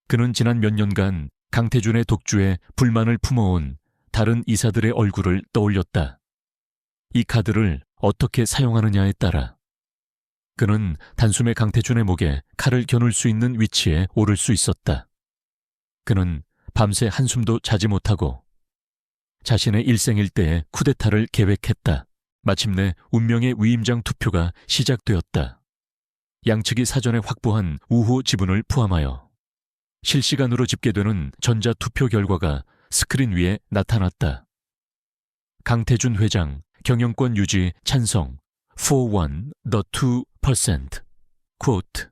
그는 지난 몇 년간 강태준의 독주에 불만을 품어온 다른 이사들의 얼굴을 떠올렸다. 이 카드를 어떻게 사용하느냐에 따라 그는 단숨에 강태준의 목에 칼을 겨눌 수 있는 위치에 오를 수 있었다. 그는 밤새 한숨도 자지 못하고 자신의 일생일대의 쿠데타를 계획했다. 마침내 운명의 위임장 투표가 시작되었다. 양측이 사전에 확보한 우호 지분을 포함하여 실시간으로 집계되는 전자투표 결과가 스크린 위에 나타났다. 강태준 회장, 경영권 유지 찬성, 4-1, the 2%. quote,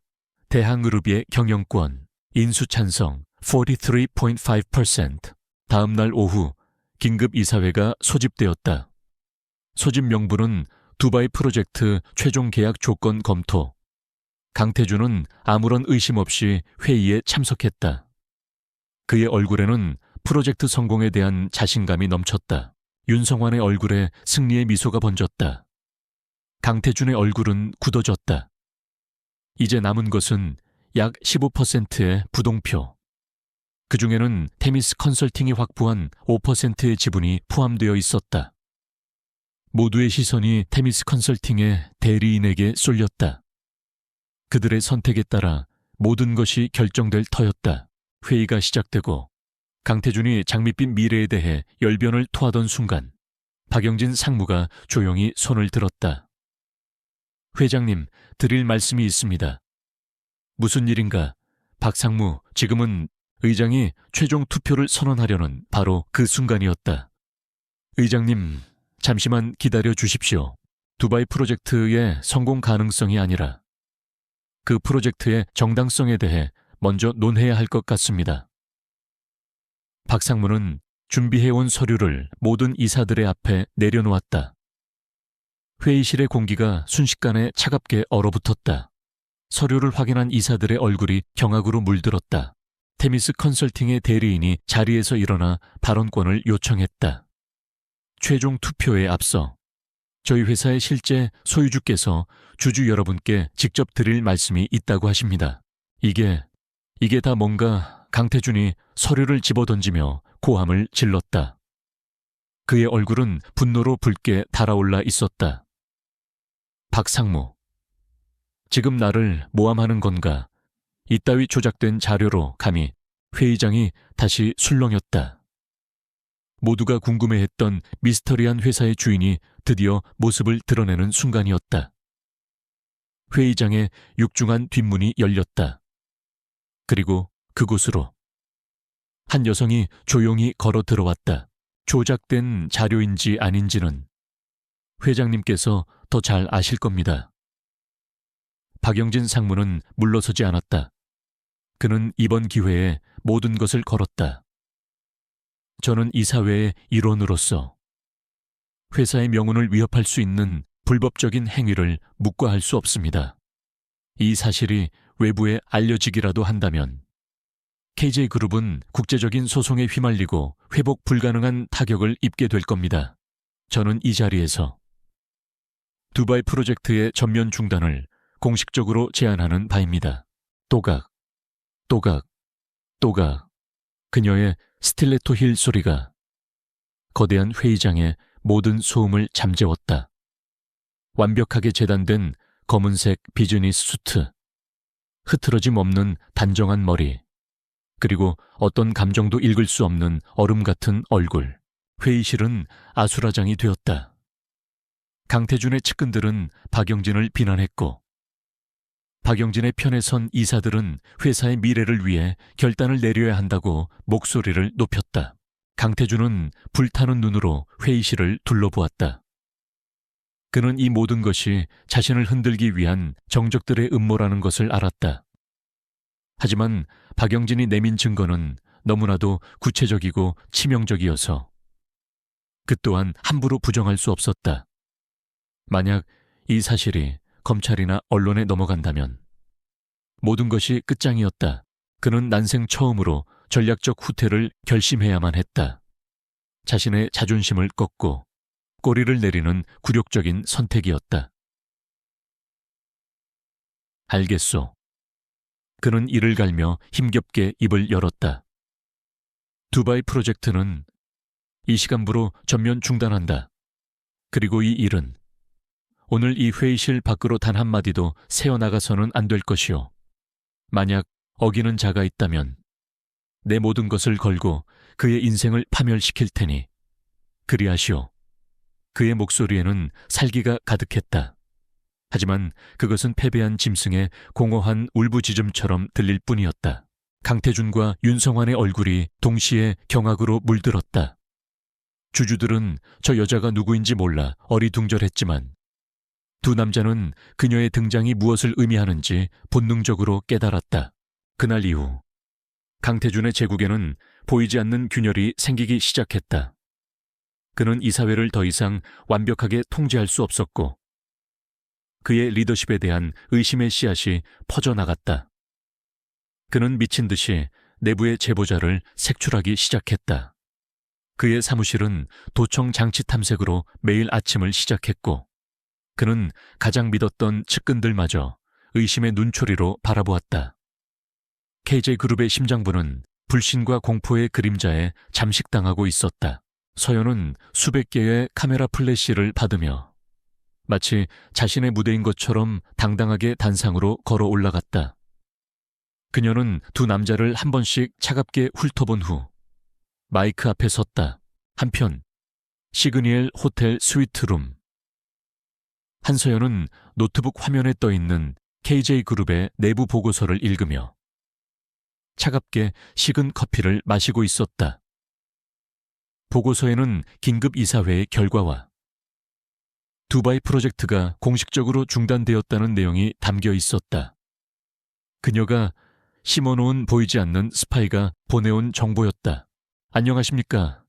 대항그룹의 경영권, 인수 찬성, 43.5%. 다음 날 오후, 긴급 이사회가 소집되었다. 소집 명분은 두바이 프로젝트 최종 계약 조건 검토. 강태준은 아무런 의심 없이 회의에 참석했다. 그의 얼굴에는 프로젝트 성공에 대한 자신감이 넘쳤다. 윤성환의 얼굴에 승리의 미소가 번졌다. 강태준의 얼굴은 굳어졌다. 이제 남은 것은 약 15%의 부동표. 그 중에는 테미스 컨설팅이 확보한 5%의 지분이 포함되어 있었다. 모두의 시선이 테미스 컨설팅의 대리인에게 쏠렸다. 그들의 선택에 따라 모든 것이 결정될 터였다. 회의가 시작되고 강태준이 장밋빛 미래에 대해 열변을 토하던 순간 박영진 상무가 조용히 손을 들었다. 회장님, 드릴 말씀이 있습니다. 무슨 일인가? 박 상무, 지금은 의장이 최종 투표를 선언하려는 바로 그 순간이었다. 의장님, 잠시만 기다려 주십시오. 두바이 프로젝트의 성공 가능성이 아니라 그 프로젝트의 정당성에 대해 먼저 논해야 할 것 같습니다. 박 상무는 준비해온 서류를 모든 이사들의 앞에 내려놓았다. 회의실의 공기가 순식간에 차갑게 얼어붙었다. 서류를 확인한 이사들의 얼굴이 경악으로 물들었다. 테미스 컨설팅의 대리인이 자리에서 일어나 발언권을 요청했다. 최종 투표에 앞서 저희 회사의 실제 소유주께서 주주 여러분께 직접 드릴 말씀이 있다고 하십니다. 이게 다 뭔가 강태준이 서류를 집어던지며 고함을 질렀다. 그의 얼굴은 분노로 붉게 달아올라 있었다. 박 상무, 지금 나를 모함하는 건가? 이따위 조작된 자료로 감히 회의장이 다시 술렁였다. 모두가 궁금해했던 미스터리한 회사의 주인이 드디어 모습을 드러내는 순간이었다. 회의장의 육중한 뒷문이 열렸다. 그리고 그곳으로 한 여성이 조용히 걸어 들어왔다. 조작된 자료인지 아닌지는 회장님께서 더 잘 아실 겁니다. 박영진 상무는 물러서지 않았다. 그는 이번 기회에 모든 것을 걸었다. 저는 이 사회의 일원으로서 회사의 명운을 위협할 수 있는 불법적인 행위를 묵과할 수 없습니다. 이 사실이 외부에 알려지기라도 한다면 KJ그룹은 국제적인 소송에 휘말리고 회복 불가능한 타격을 입게 될 겁니다. 저는 이 자리에서 두바이 프로젝트의 전면 중단을 공식적으로 제안하는 바입니다. 또각, 또각, 또각. 그녀의 스틸레토 힐 소리가 거대한 회의장의 모든 소음을 잠재웠다. 완벽하게 재단된 검은색 비즈니스 수트, 흐트러짐 없는 단정한 머리, 그리고 어떤 감정도 읽을 수 없는 얼음 같은 얼굴. 회의실은 아수라장이 되었다. 강태준의 측근들은 박영진을 비난했고, 박영진의 편에 선 이사들은 회사의 미래를 위해 결단을 내려야 한다고 목소리를 높였다. 강태준은 불타는 눈으로 회의실을 둘러보았다. 그는 이 모든 것이 자신을 흔들기 위한 정적들의 음모라는 것을 알았다. 하지만 박영진이 내민 증거는 너무나도 구체적이고 치명적이어서 그 또한 함부로 부정할 수 없었다. 만약 이 사실이 검찰이나 언론에 넘어간다면 모든 것이 끝장이었다. 그는 난생 처음으로 전략적 후퇴를 결심해야만 했다. 자신의 자존심을 꺾고 꼬리를 내리는 굴욕적인 선택이었다. 알겠소. 그는 이를 갈며 힘겹게 입을 열었다. 두바이 프로젝트는 이 시간부로 전면 중단한다. 그리고 이 일은 오늘 이 회의실 밖으로 단 한마디도 새어나가서는 안 될 것이오. 만약 어기는 자가 있다면 내 모든 것을 걸고 그의 인생을 파멸시킬 테니 그리하시오. 그의 목소리에는 살기가 가득했다. 하지만 그것은 패배한 짐승의 공허한 울부짖음처럼 들릴 뿐이었다. 강태준과 윤성환의 얼굴이 동시에 경악으로 물들었다. 주주들은 저 여자가 누구인지 몰라 어리둥절했지만 두 남자는 그녀의 등장이 무엇을 의미하는지 본능적으로 깨달았다. 그날 이후 강태준의 제국에는 보이지 않는 균열이 생기기 시작했다. 그는 이 사회를 더 이상 완벽하게 통제할 수 없었고 그의 리더십에 대한 의심의 씨앗이 퍼져나갔다. 그는 미친 듯이 내부의 제보자를 색출하기 시작했다. 그의 사무실은 도청 장치 탐색으로 매일 아침을 시작했고 그는 가장 믿었던 측근들마저 의심의 눈초리로 바라보았다. KJ그룹의 심장부는 불신과 공포의 그림자에 잠식당하고 있었다. 서연은 수백 개의 카메라 플래시를 받으며 마치 자신의 무대인 것처럼 당당하게 단상으로 걸어 올라갔다. 그녀는 두 남자를 한 번씩 차갑게 훑어본 후 마이크 앞에 섰다. 한편 시그니엘 호텔 스위트룸. 한서연은 노트북 화면에 떠있는 KJ그룹의 내부 보고서를 읽으며 차갑게 식은 커피를 마시고 있었다. 보고서에는 긴급 이사회의 결과와 두바이 프로젝트가 공식적으로 중단되었다는 내용이 담겨 있었다. 그녀가 심어놓은 보이지 않는 스파이가 보내온 정보였다. 안녕하십니까?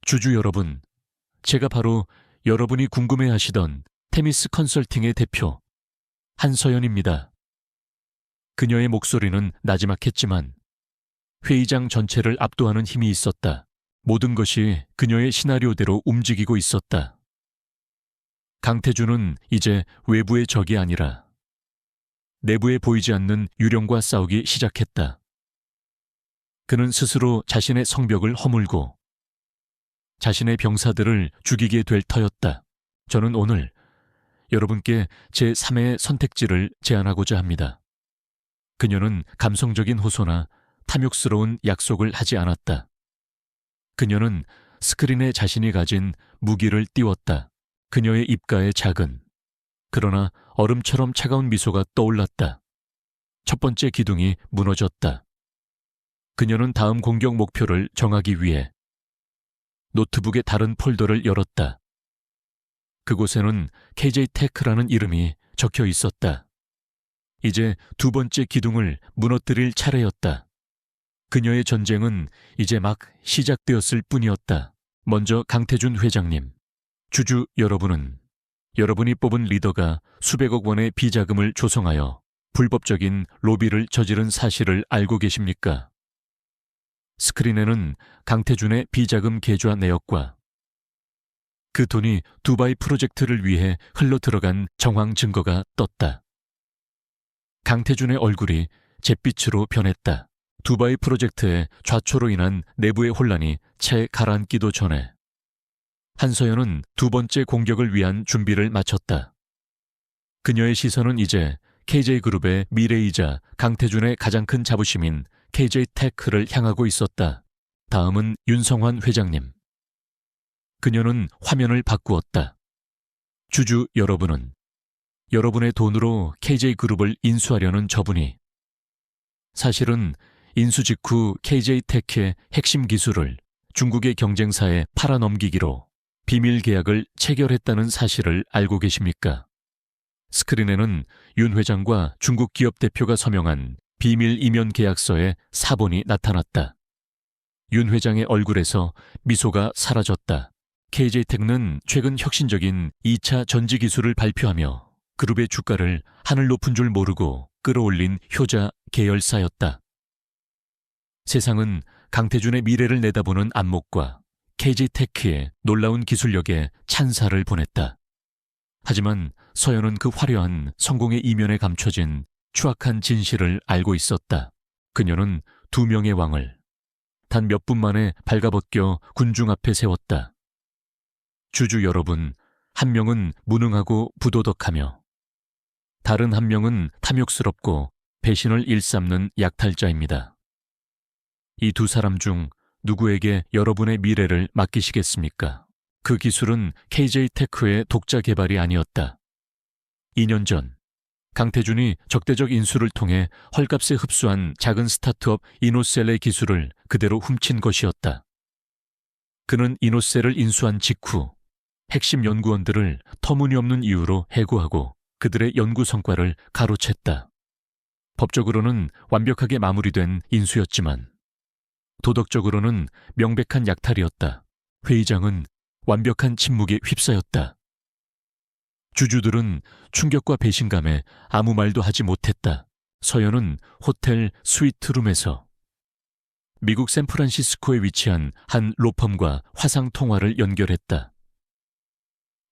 주주 여러분, 제가 바로 여러분이 궁금해하시던 테미스 컨설팅의 대표 한서연입니다. 그녀의 목소리는 나지막했지만 회의장 전체를 압도하는 힘이 있었다. 모든 것이 그녀의 시나리오대로 움직이고 있었다. 강태준은 이제 외부의 적이 아니라 내부에 보이지 않는 유령과 싸우기 시작했다. 그는 스스로 자신의 성벽을 허물고 자신의 병사들을 죽이게 될 터였다. 저는 오늘 여러분께 제3의 선택지를 제안하고자 합니다. 그녀는 감성적인 호소나 탐욕스러운 약속을 하지 않았다. 그녀는 스크린에 자신이 가진 무기를 띄웠다. 그녀의 입가에 작은 그러나 얼음처럼 차가운 미소가 떠올랐다. 첫 번째 기둥이 무너졌다. 그녀는 다음 공격 목표를 정하기 위해 노트북의 다른 폴더를 열었다. 그곳에는 KJ-테크라는 이름이 적혀 있었다. 이제 두 번째 기둥을 무너뜨릴 차례였다. 그녀의 전쟁은 이제 막 시작되었을 뿐이었다. 먼저 강태준 회장님, 주주 여러분은 여러분이 뽑은 리더가 수백억 원의 비자금을 조성하여 불법적인 로비를 저지른 사실을 알고 계십니까? 스크린에는 강태준의 비자금 계좌 내역과 그 돈이 두바이 프로젝트를 위해 흘러들어간 정황 증거가 떴다. 강태준의 얼굴이 잿빛으로 변했다. 두바이 프로젝트의 좌초로 인한 내부의 혼란이 채 가라앉기도 전에 한서연은 두 번째 공격을 위한 준비를 마쳤다. 그녀의 시선은 이제 KJ그룹의 미래이자 강태준의 가장 큰 자부심인 KJ-테크를 향하고 있었다. 다음은 윤성환 회장님. 그녀는 화면을 바꾸었다. 주주 여러분은 여러분의 돈으로 KJ그룹을 인수하려는 저분이 사실은 인수 직후 KJ-테크의 핵심 기술을 중국의 경쟁사에 팔아넘기기로 비밀 계약을 체결했다는 사실을 알고 계십니까? 스크린에는 윤 회장과 중국 기업 대표가 서명한 비밀 이면 계약서의 사본이 나타났다. 윤 회장의 얼굴에서 미소가 사라졌다. KJ-테크는 최근 혁신적인 2차 전지 기술을 발표하며 그룹의 주가를 하늘 높은 줄 모르고 끌어올린 효자 계열사였다. 세상은 강태준의 미래를 내다보는 안목과 KJ-테크의 놀라운 기술력에 찬사를 보냈다. 하지만 서연은 그 화려한 성공의 이면에 감춰진 추악한 진실을 알고 있었다. 그녀는 두 명의 왕을 단 몇 분 만에 발가벗겨 군중 앞에 세웠다. 주주 여러분, 한 명은 무능하고 부도덕하며 다른 한 명은 탐욕스럽고 배신을 일삼는 약탈자입니다. 이 두 사람 중 누구에게 여러분의 미래를 맡기시겠습니까? 그 기술은 KJ-테크의 독자 개발이 아니었다. 2년 전 강태준이 적대적 인수를 통해 헐값에 흡수한 작은 스타트업 이노셀의 기술을 그대로 훔친 것이었다. 그는 이노셀을 인수한 직후 핵심 연구원들을 터무니없는 이유로 해고하고 그들의 연구 성과를 가로챘다. 법적으로는 완벽하게 마무리된 인수였지만 도덕적으로는 명백한 약탈이었다. 회의장은 완벽한 침묵에 휩싸였다. 주주들은 충격과 배신감에 아무 말도 하지 못했다. 서연은 호텔 스위트룸에서 미국 샌프란시스코에 위치한 한 로펌과 화상 통화를 연결했다.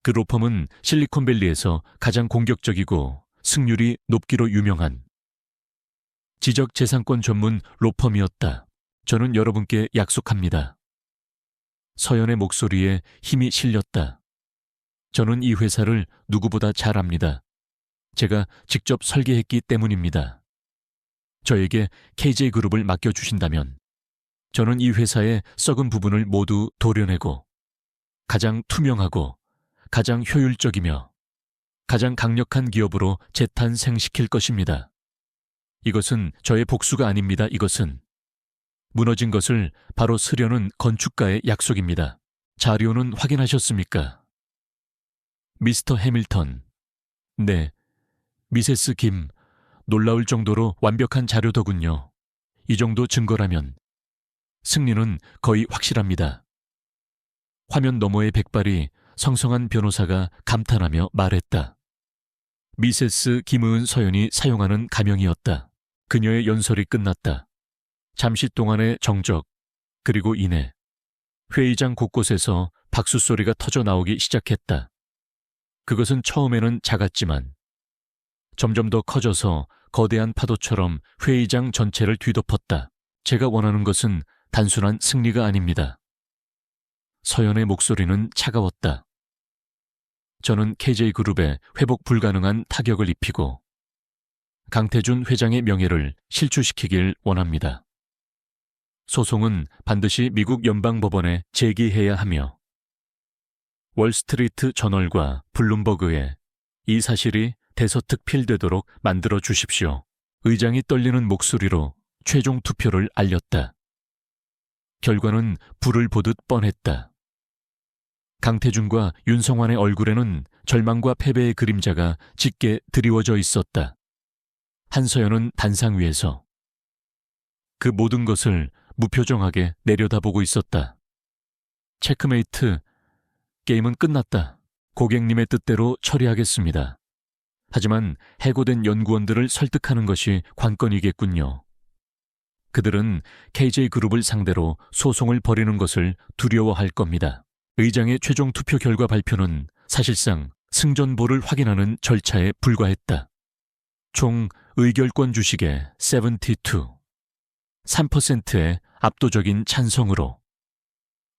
그 로펌은 실리콘밸리에서 가장 공격적이고 승률이 높기로 유명한 지적재산권 전문 로펌이었다. 저는 여러분께 약속합니다. 서연의 목소리에 힘이 실렸다. 저는 이 회사를 누구보다 잘 압니다. 제가 직접 설계했기 때문입니다. 저에게 KJ그룹을 맡겨주신다면 저는 이 회사의 썩은 부분을 모두 도려내고 가장 투명하고 가장 효율적이며 가장 강력한 기업으로 재탄생시킬 것입니다. 이것은 저의 복수가 아닙니다. 이것은 무너진 것을 바로 쓰려는 건축가의 약속입니다. 자료는 확인하셨습니까? 미스터 해밀턴. 네, 미세스 김. 놀라울 정도로 완벽한 자료더군요. 이 정도 증거라면 승리는 거의 확실합니다. 화면 너머의 백발이 성성한 변호사가 감탄하며 말했다. 미세스 김은 서연이 사용하는 가명이었다. 그녀의 연설이 끝났다. 잠시 동안의 정적, 그리고 이내 회의장 곳곳에서 박수 소리가 터져 나오기 시작했다. 그것은 처음에는 작았지만 점점 더 커져서 거대한 파도처럼 회의장 전체를 뒤덮었다. 제가 원하는 것은 단순한 승리가 아닙니다. 서연의 목소리는 차가웠다. 저는 KJ그룹에 회복 불가능한 타격을 입히고 강태준 회장의 명예를 실추시키길 원합니다. 소송은 반드시 미국 연방법원에 제기해야 하며 월스트리트 저널과 블룸버그에 이 사실이 대서특필되도록 만들어 주십시오. 의장이 떨리는 목소리로 최종 투표를 알렸다. 결과는 불을 보듯 뻔했다. 강태준과 윤성환의 얼굴에는 절망과 패배의 그림자가 짙게 드리워져 있었다. 한서연은 단상 위에서 그 모든 것을 무표정하게 내려다보고 있었다. 체크메이트, 게임은 끝났다. 고객님의 뜻대로 처리하겠습니다. 하지만 해고된 연구원들을 설득하는 것이 관건이겠군요. 그들은 KJ그룹을 상대로 소송을 벌이는 것을 두려워할 겁니다. 의장의 최종 투표 결과 발표는 사실상 승전보를 확인하는 절차에 불과했다. 총 의결권 주식의 72, 3%의 압도적인 찬성으로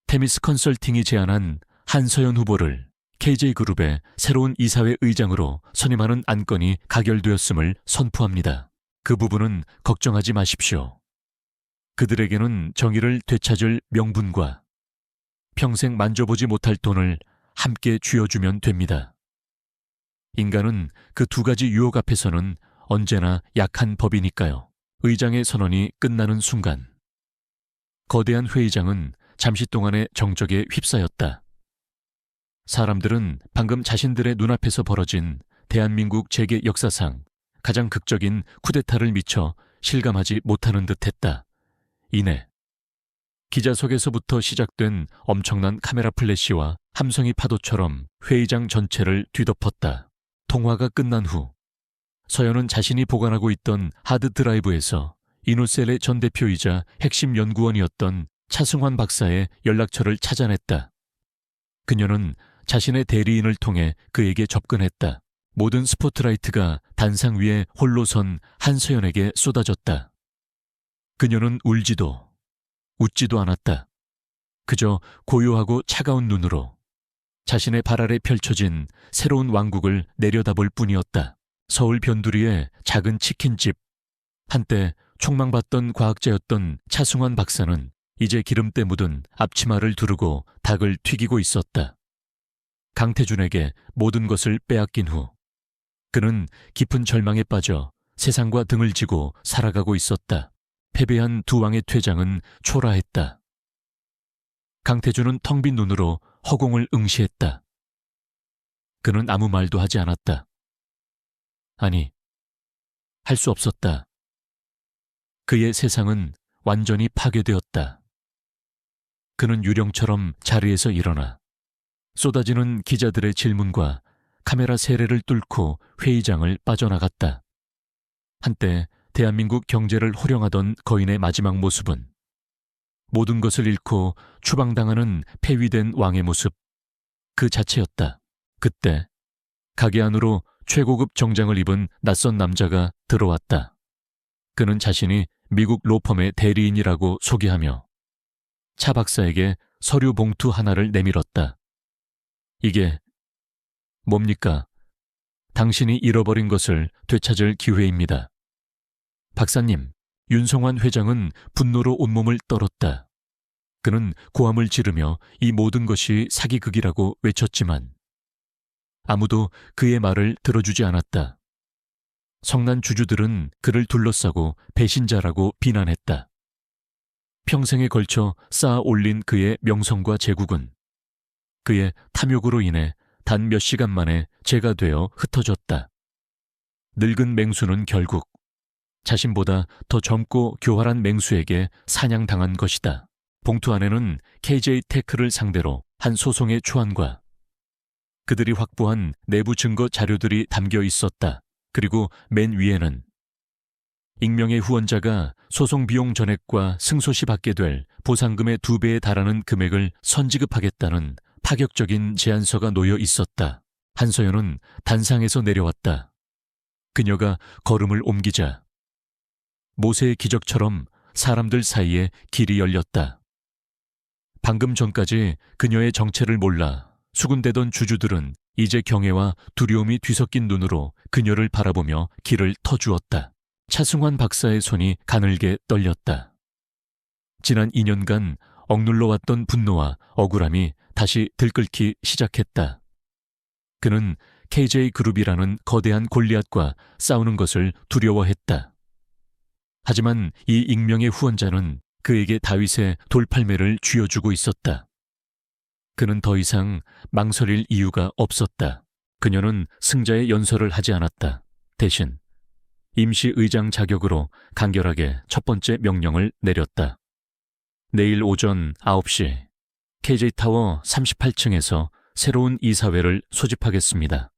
테미스 컨설팅이 제안한 한서연 후보를 KJ그룹의 새로운 이사회 의장으로 선임하는 안건이 가결되었음을 선포합니다. 그 부분은 걱정하지 마십시오. 그들에게는 정의를 되찾을 명분과 평생 만져보지 못할 돈을 함께 쥐어주면 됩니다. 인간은 그 두 가지 유혹 앞에서는 언제나 약한 법이니까요. 의장의 선언이 끝나는 순간 거대한 회의장은 잠시 동안의 정적에 휩싸였다. 사람들은 방금 자신들의 눈앞에서 벌어진 대한민국 재계 역사상 가장 극적인 쿠데타를 미처 실감하지 못하는 듯했다. 이내 기자석에서부터 시작된 엄청난 카메라 플래시와 함성이 파도처럼 회의장 전체를 뒤덮었다. 통화가 끝난 후 서연은 자신이 보관하고 있던 하드드라이브에서 이노셀의 전 대표이자 핵심 연구원이었던 차승환 박사의 연락처를 찾아냈다. 그녀는 자신의 대리인을 통해 그에게 접근했다. 모든 스포트라이트가 단상 위에 홀로 선 한서연에게 쏟아졌다. 그녀는 울지도 웃지도 않았다. 그저 고요하고 차가운 눈으로 자신의 발 아래 펼쳐진 새로운 왕국을 내려다볼 뿐이었다. 서울 변두리의 작은 치킨집. 한때 촉망받던 과학자였던 차승환 박사는 이제 기름때 묻은 앞치마를 두르고 닭을 튀기고 있었다. 강태준에게 모든 것을 빼앗긴 후 그는 깊은 절망에 빠져 세상과 등을 지고 살아가고 있었다. 패배한 두 왕의 퇴장은 초라했다. 강태준은 텅 빈 눈으로 허공을 응시했다. 그는 아무 말도 하지 않았다. 아니, 할 수 없었다. 그의 세상은 완전히 파괴되었다. 그는 유령처럼 자리에서 일어나 쏟아지는 기자들의 질문과 카메라 세례를 뚫고 회의장을 빠져나갔다. 한때 대한민국 경제를 호령하던 거인의 마지막 모습은 모든 것을 잃고 추방당하는 폐위된 왕의 모습 그 자체였다. 그때 가게 안으로 최고급 정장을 입은 낯선 남자가 들어왔다. 그는 자신이 미국 로펌의 대리인이라고 소개하며 차 박사에게 서류 봉투 하나를 내밀었다. 이게 뭡니까? 당신이 잃어버린 것을 되찾을 기회입니다. 박사님, 윤성환 회장은 분노로 온몸을 떨었다. 그는 고함을 지르며 이 모든 것이 사기극이라고 외쳤지만 아무도 그의 말을 들어주지 않았다. 성난 주주들은 그를 둘러싸고 배신자라고 비난했다. 평생에 걸쳐 쌓아 올린 그의 명성과 재국은 그의 탐욕으로 인해 단 몇 시간 만에 재가 되어 흩어졌다. 늙은 맹수는 결국 자신보다 더 젊고 교활한 맹수에게 사냥당한 것이다. 봉투 안에는 KJ테크를 상대로 한 소송의 초안과 그들이 확보한 내부 증거 자료들이 담겨 있었다. 그리고 맨 위에는 익명의 후원자가 소송 비용 전액과 승소 시 받게 될 보상금의 2배에 달하는 금액을 선지급하겠다는 파격적인 제안서가 놓여 있었다. 한서연은 단상에서 내려왔다. 그녀가 걸음을 옮기자 모세의 기적처럼 사람들 사이에 길이 열렸다. 방금 전까지 그녀의 정체를 몰라 수군대던 주주들은 이제 경애와 두려움이 뒤섞인 눈으로 그녀를 바라보며 길을 터주었다. 차승환 박사의 손이 가늘게 떨렸다. 지난 2년간 억눌러왔던 분노와 억울함이 다시 들끓기 시작했다. 그는 KJ그룹이라는 거대한 골리앗과 싸우는 것을 두려워했다. 하지만 이 익명의 후원자는 그에게 다윗의 돌팔매를 쥐어주고 있었다. 그는 더 이상 망설일 이유가 없었다. 그녀는 승자의 연설을 하지 않았다. 대신 임시 의장 자격으로 간결하게 첫 번째 명령을 내렸다. 내일 오전 9시 KJ타워 38층에서 새로운 이사회를 소집하겠습니다.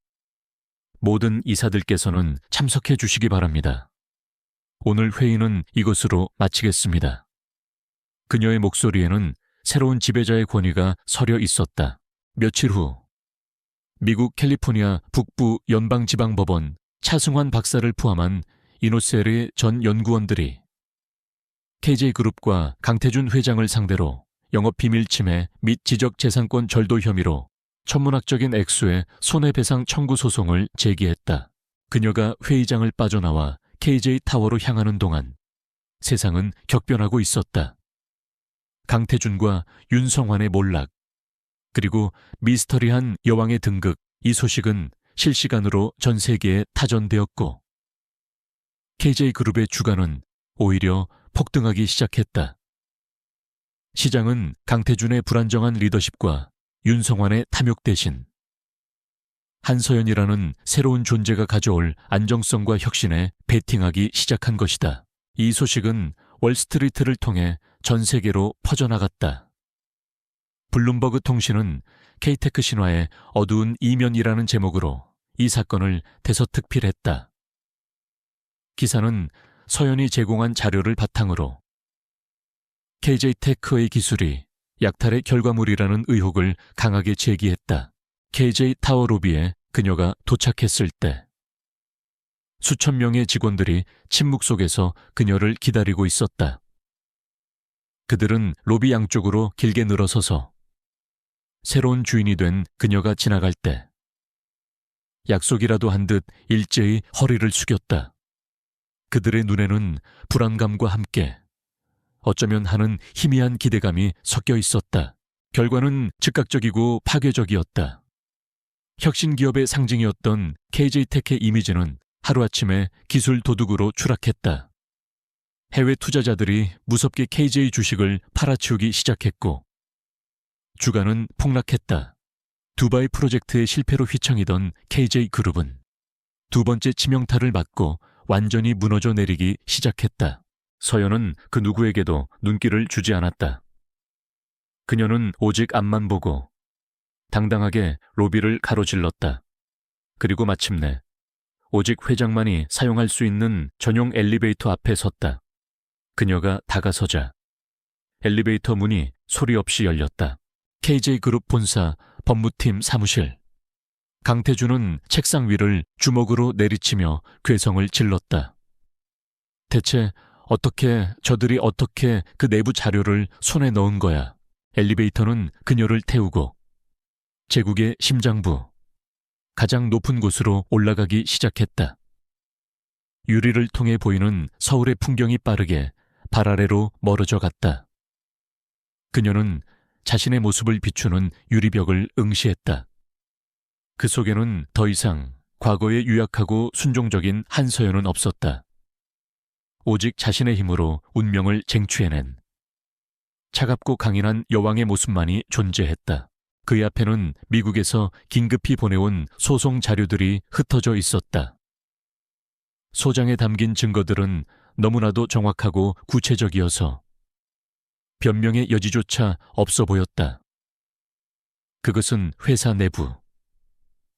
모든 이사들께서는 참석해 주시기 바랍니다. 오늘 회의는 이것으로 마치겠습니다. 그녀의 목소리에는 새로운 지배자의 권위가 서려 있었다. 며칠 후 미국 캘리포니아 북부 연방지방법원 차승환 박사를 포함한 이노셀의 전 연구원들이 KJ그룹과 강태준 회장을 상대로 영업비밀 침해 및 지적재산권 절도 혐의로 천문학적인 액수의 손해배상 청구 소송을 제기했다. 그녀가 회의장을 빠져나와 KJ타워로 향하는 동안 세상은 격변하고 있었다. 강태준과 윤성환의 몰락, 그리고 미스터리한 여왕의 등극, 이 소식은 실시간으로 전 세계에 타전되었고 KJ그룹의 주가는 오히려 폭등하기 시작했다. 시장은 강태준의 불안정한 리더십과 윤성환의 탐욕 대신 한서연이라는 새로운 존재가 가져올 안정성과 혁신에 베팅하기 시작한 것이다. 이 소식은 월스트리트를 통해 전 세계로 퍼져나갔다. 블룸버그 통신은 K테크 신화의 어두운 이면이라는 제목으로 이 사건을 대서특필했다. 기사는 서연이 제공한 자료를 바탕으로 KJ테크의 기술이 약탈의 결과물이라는 의혹을 강하게 제기했다. KJ타워 로비에 그녀가 도착했을 때 수천 명의 직원들이 침묵 속에서 그녀를 기다리고 있었다. 그들은 로비 양쪽으로 길게 늘어서서 새로운 주인이 된 그녀가 지나갈 때 약속이라도 한 듯 일제히 허리를 숙였다. 그들의 눈에는 불안감과 함께 어쩌면 하는 희미한 기대감이 섞여 있었다. 결과는 즉각적이고 파괴적이었다. 혁신 기업의 상징이었던 KJ테크의 이미지는 하루아침에 기술 도둑으로 추락했다. 해외 투자자들이 무섭게 KJ 주식을 팔아치우기 시작했고 주가는 폭락했다. 두바이 프로젝트의 실패로 휘청이던 KJ그룹은 두 번째 치명타를 맞고 완전히 무너져 내리기 시작했다. 서연은 그 누구에게도 눈길을 주지 않았다. 그녀는 오직 앞만 보고 당당하게 로비를 가로질렀다. 그리고 마침내 오직 회장만이 사용할 수 있는 전용 엘리베이터 앞에 섰다. 그녀가 다가서자 엘리베이터 문이 소리 없이 열렸다. KJ그룹 본사 법무팀 사무실. 강태준은 책상 위를 주먹으로 내리치며 괴성을 질렀다. 대체 저들이 어떻게 그 내부 자료를 손에 넣은 거야? 엘리베이터는 그녀를 태우고 제국의 심장부, 가장 높은 곳으로 올라가기 시작했다. 유리를 통해 보이는 서울의 풍경이 빠르게 발 아래로 멀어져 갔다. 그녀는 자신의 모습을 비추는 유리벽을 응시했다. 그 속에는 더 이상 과거에 유약하고 순종적인 한서연은 없었다. 오직 자신의 힘으로 운명을 쟁취해낸 차갑고 강인한 여왕의 모습만이 존재했다. 그의 앞에는 미국에서 긴급히 보내온 소송 자료들이 흩어져 있었다. 소장에 담긴 증거들은 너무나도 정확하고 구체적이어서 변명의 여지조차 없어 보였다. 그것은 회사 내부,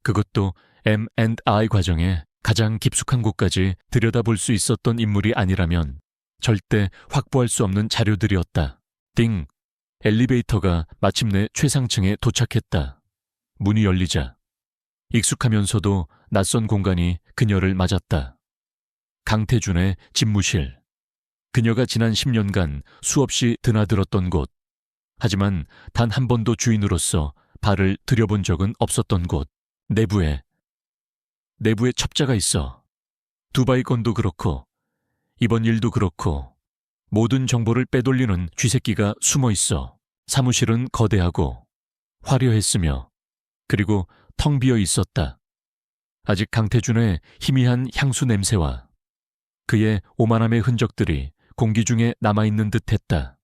그것도 M&I 과정의 가장 깊숙한 곳까지 들여다볼 수 있었던 인물이 아니라면 절대 확보할 수 없는 자료들이었다. 띵! 엘리베이터가 마침내 최상층에 도착했다. 문이 열리자 익숙하면서도 낯선 공간이 그녀를 맞았다. 강태준의 집무실. 그녀가 지난 10년간 수없이 드나들었던 곳. 하지만 단 한 번도 주인으로서 발을 들여본 적은 없었던 곳. 내부에 첩자가 있어. 두바이 건도 그렇고 이번 일도 그렇고 모든 정보를 빼돌리는 쥐새끼가 숨어 있어. 사무실은 거대하고 화려했으며 그리고 텅 비어 있었다. 아직 강태준의 희미한 향수 냄새와 그의 오만함의 흔적들이 공기 중에 남아있는 듯했다.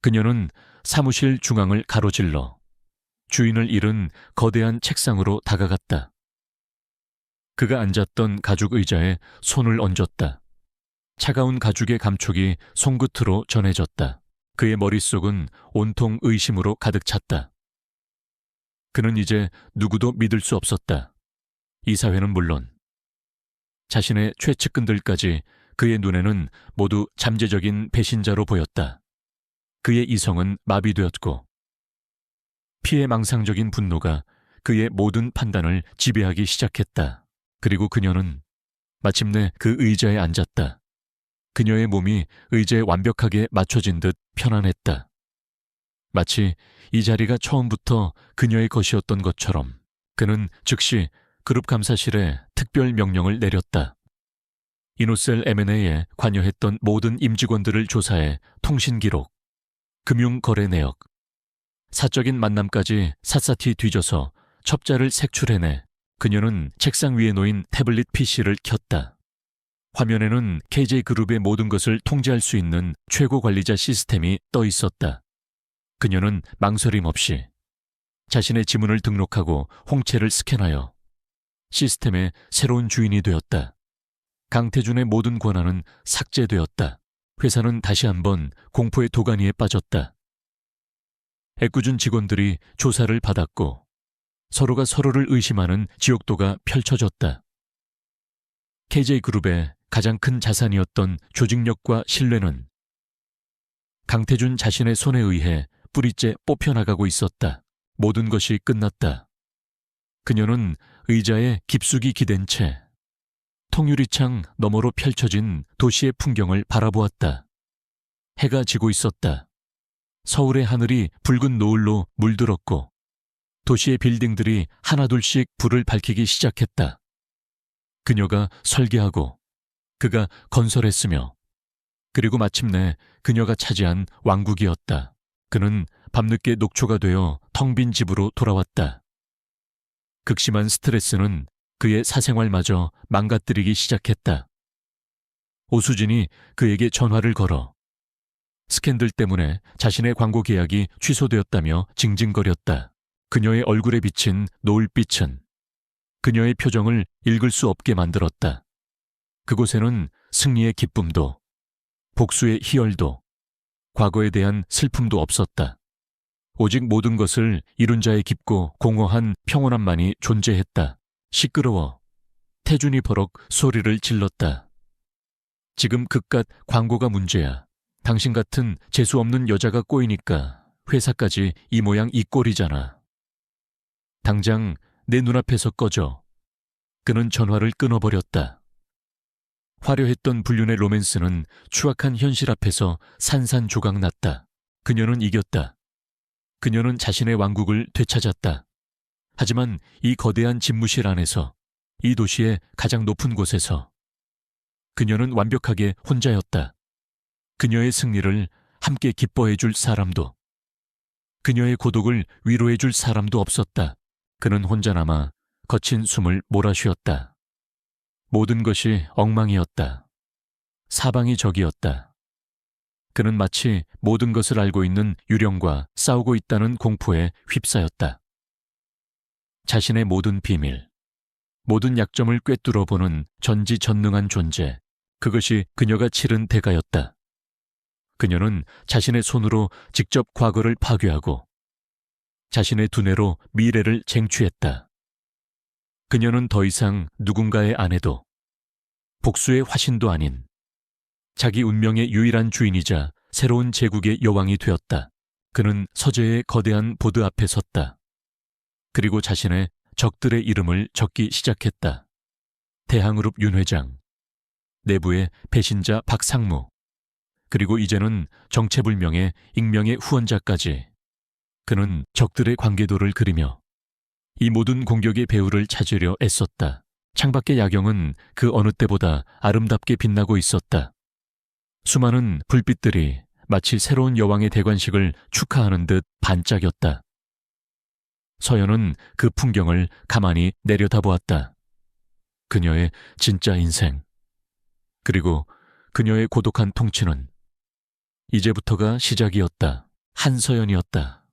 그녀는 사무실 중앙을 가로질러 주인을 잃은 거대한 책상으로 다가갔다. 그가 앉았던 가죽 의자에 손을 얹었다. 차가운 가죽의 감촉이 손끝으로 전해졌다. 그의 머릿속은 온통 의심으로 가득 찼다. 그는 이제 누구도 믿을 수 없었다. 이사회는 물론 자신의 최측근들까지 그의 눈에는 모두 잠재적인 배신자로 보였다. 그의 이성은 마비되었고 피해망상적인 분노가 그의 모든 판단을 지배하기 시작했다. 그리고 그녀는 마침내 그 의자에 앉았다. 그녀의 몸이 의자에 완벽하게 맞춰진 듯 편안했다. 마치 이 자리가 처음부터 그녀의 것이었던 것처럼 그는 즉시 그룹 감사실에 특별 명령을 내렸다. 이노셀 M&A에 관여했던 모든 임직원들을 조사해 통신 기록, 금융거래 내역, 사적인 만남까지 샅샅이 뒤져서 첩자를 색출해내 그녀는 책상 위에 놓인 태블릿 PC를 켰다. 화면에는 KJ그룹의 모든 것을 통제할 수 있는 최고 관리자 시스템이 떠 있었다. 그녀는 망설임 없이 자신의 지문을 등록하고 홍채를 스캔하여 시스템의 새로운 주인이 되었다. 강태준의 모든 권한은 삭제되었다. 회사는 다시 한번 공포의 도가니에 빠졌다. 애꿎은 직원들이 조사를 받았고 서로가 서로를 의심하는 지옥도가 펼쳐졌다. KJ그룹의 가장 큰 자산이었던 조직력과 신뢰는 강태준 자신의 손에 의해 뿌리째 뽑혀나가고 있었다. 모든 것이 끝났다. 그녀는 의자에 깊숙이 기댄 채 통유리창 너머로 펼쳐진 도시의 풍경을 바라보았다. 해가 지고 있었다. 서울의 하늘이 붉은 노을로 물들었고 도시의 빌딩들이 하나둘씩 불을 밝히기 시작했다. 그녀가 설계하고 그가 건설했으며 그리고 마침내 그녀가 차지한 왕국이었다. 그는 밤늦게 녹초가 되어 텅 빈 집으로 돌아왔다. 극심한 스트레스는 그의 사생활마저 망가뜨리기 시작했다. 오수진이 그에게 전화를 걸어 스캔들 때문에 자신의 광고 계약이 취소되었다며 징징거렸다. 그녀의 얼굴에 비친 노을빛은 그녀의 표정을 읽을 수 없게 만들었다. 그곳에는 승리의 기쁨도 복수의 희열도 과거에 대한 슬픔도 없었다. 오직 모든 것을 이룬 자의 깊고 공허한 평온함만이 존재했다. 시끄러워. 태준이 버럭 소리를 질렀다. 지금 그깟 광고가 문제야. 당신 같은 재수없는 여자가 꼬이니까 회사까지 이 모양 이 꼴이잖아. 당장 내 눈앞에서 꺼져. 그는 전화를 끊어버렸다. 화려했던 불륜의 로맨스는 추악한 현실 앞에서 산산조각났다. 그녀는 이겼다. 그녀는 자신의 왕국을 되찾았다. 하지만 이 거대한 집무실 안에서, 이 도시의 가장 높은 곳에서 그녀는 완벽하게 혼자였다. 그녀의 승리를 함께 기뻐해 줄 사람도, 그녀의 고독을 위로해 줄 사람도 없었다. 그는 혼자 남아 거친 숨을 몰아쉬었다. 모든 것이 엉망이었다. 사방이 적이었다. 그는 마치 모든 것을 알고 있는 유령과 싸우고 있다는 공포에 휩싸였다. 자신의 모든 비밀, 모든 약점을 꿰뚫어보는 전지전능한 존재, 그것이 그녀가 치른 대가였다. 그녀는 자신의 손으로 직접 과거를 파괴하고 자신의 두뇌로 미래를 쟁취했다. 그녀는 더 이상 누군가의 아내도 복수의 화신도 아닌 자기 운명의 유일한 주인이자 새로운 제국의 여왕이 되었다. 그는 서재의 거대한 보드 앞에 섰다. 그리고 자신의 적들의 이름을 적기 시작했다. 대항그룹 윤 회장, 내부의 배신자 박상무, 그리고 이제는 정체불명의 익명의 후원자까지. 그는 적들의 관계도를 그리며 이 모든 공격의 배후를 찾으려 애썼다. 창밖의 야경은 그 어느 때보다 아름답게 빛나고 있었다. 수많은 불빛들이 마치 새로운 여왕의 대관식을 축하하는 듯 반짝였다. 서연은 그 풍경을 가만히 내려다보았다. 그녀의 진짜 인생, 그리고 그녀의 고독한 통치는 이제부터가 시작이었다. 한서연이었다.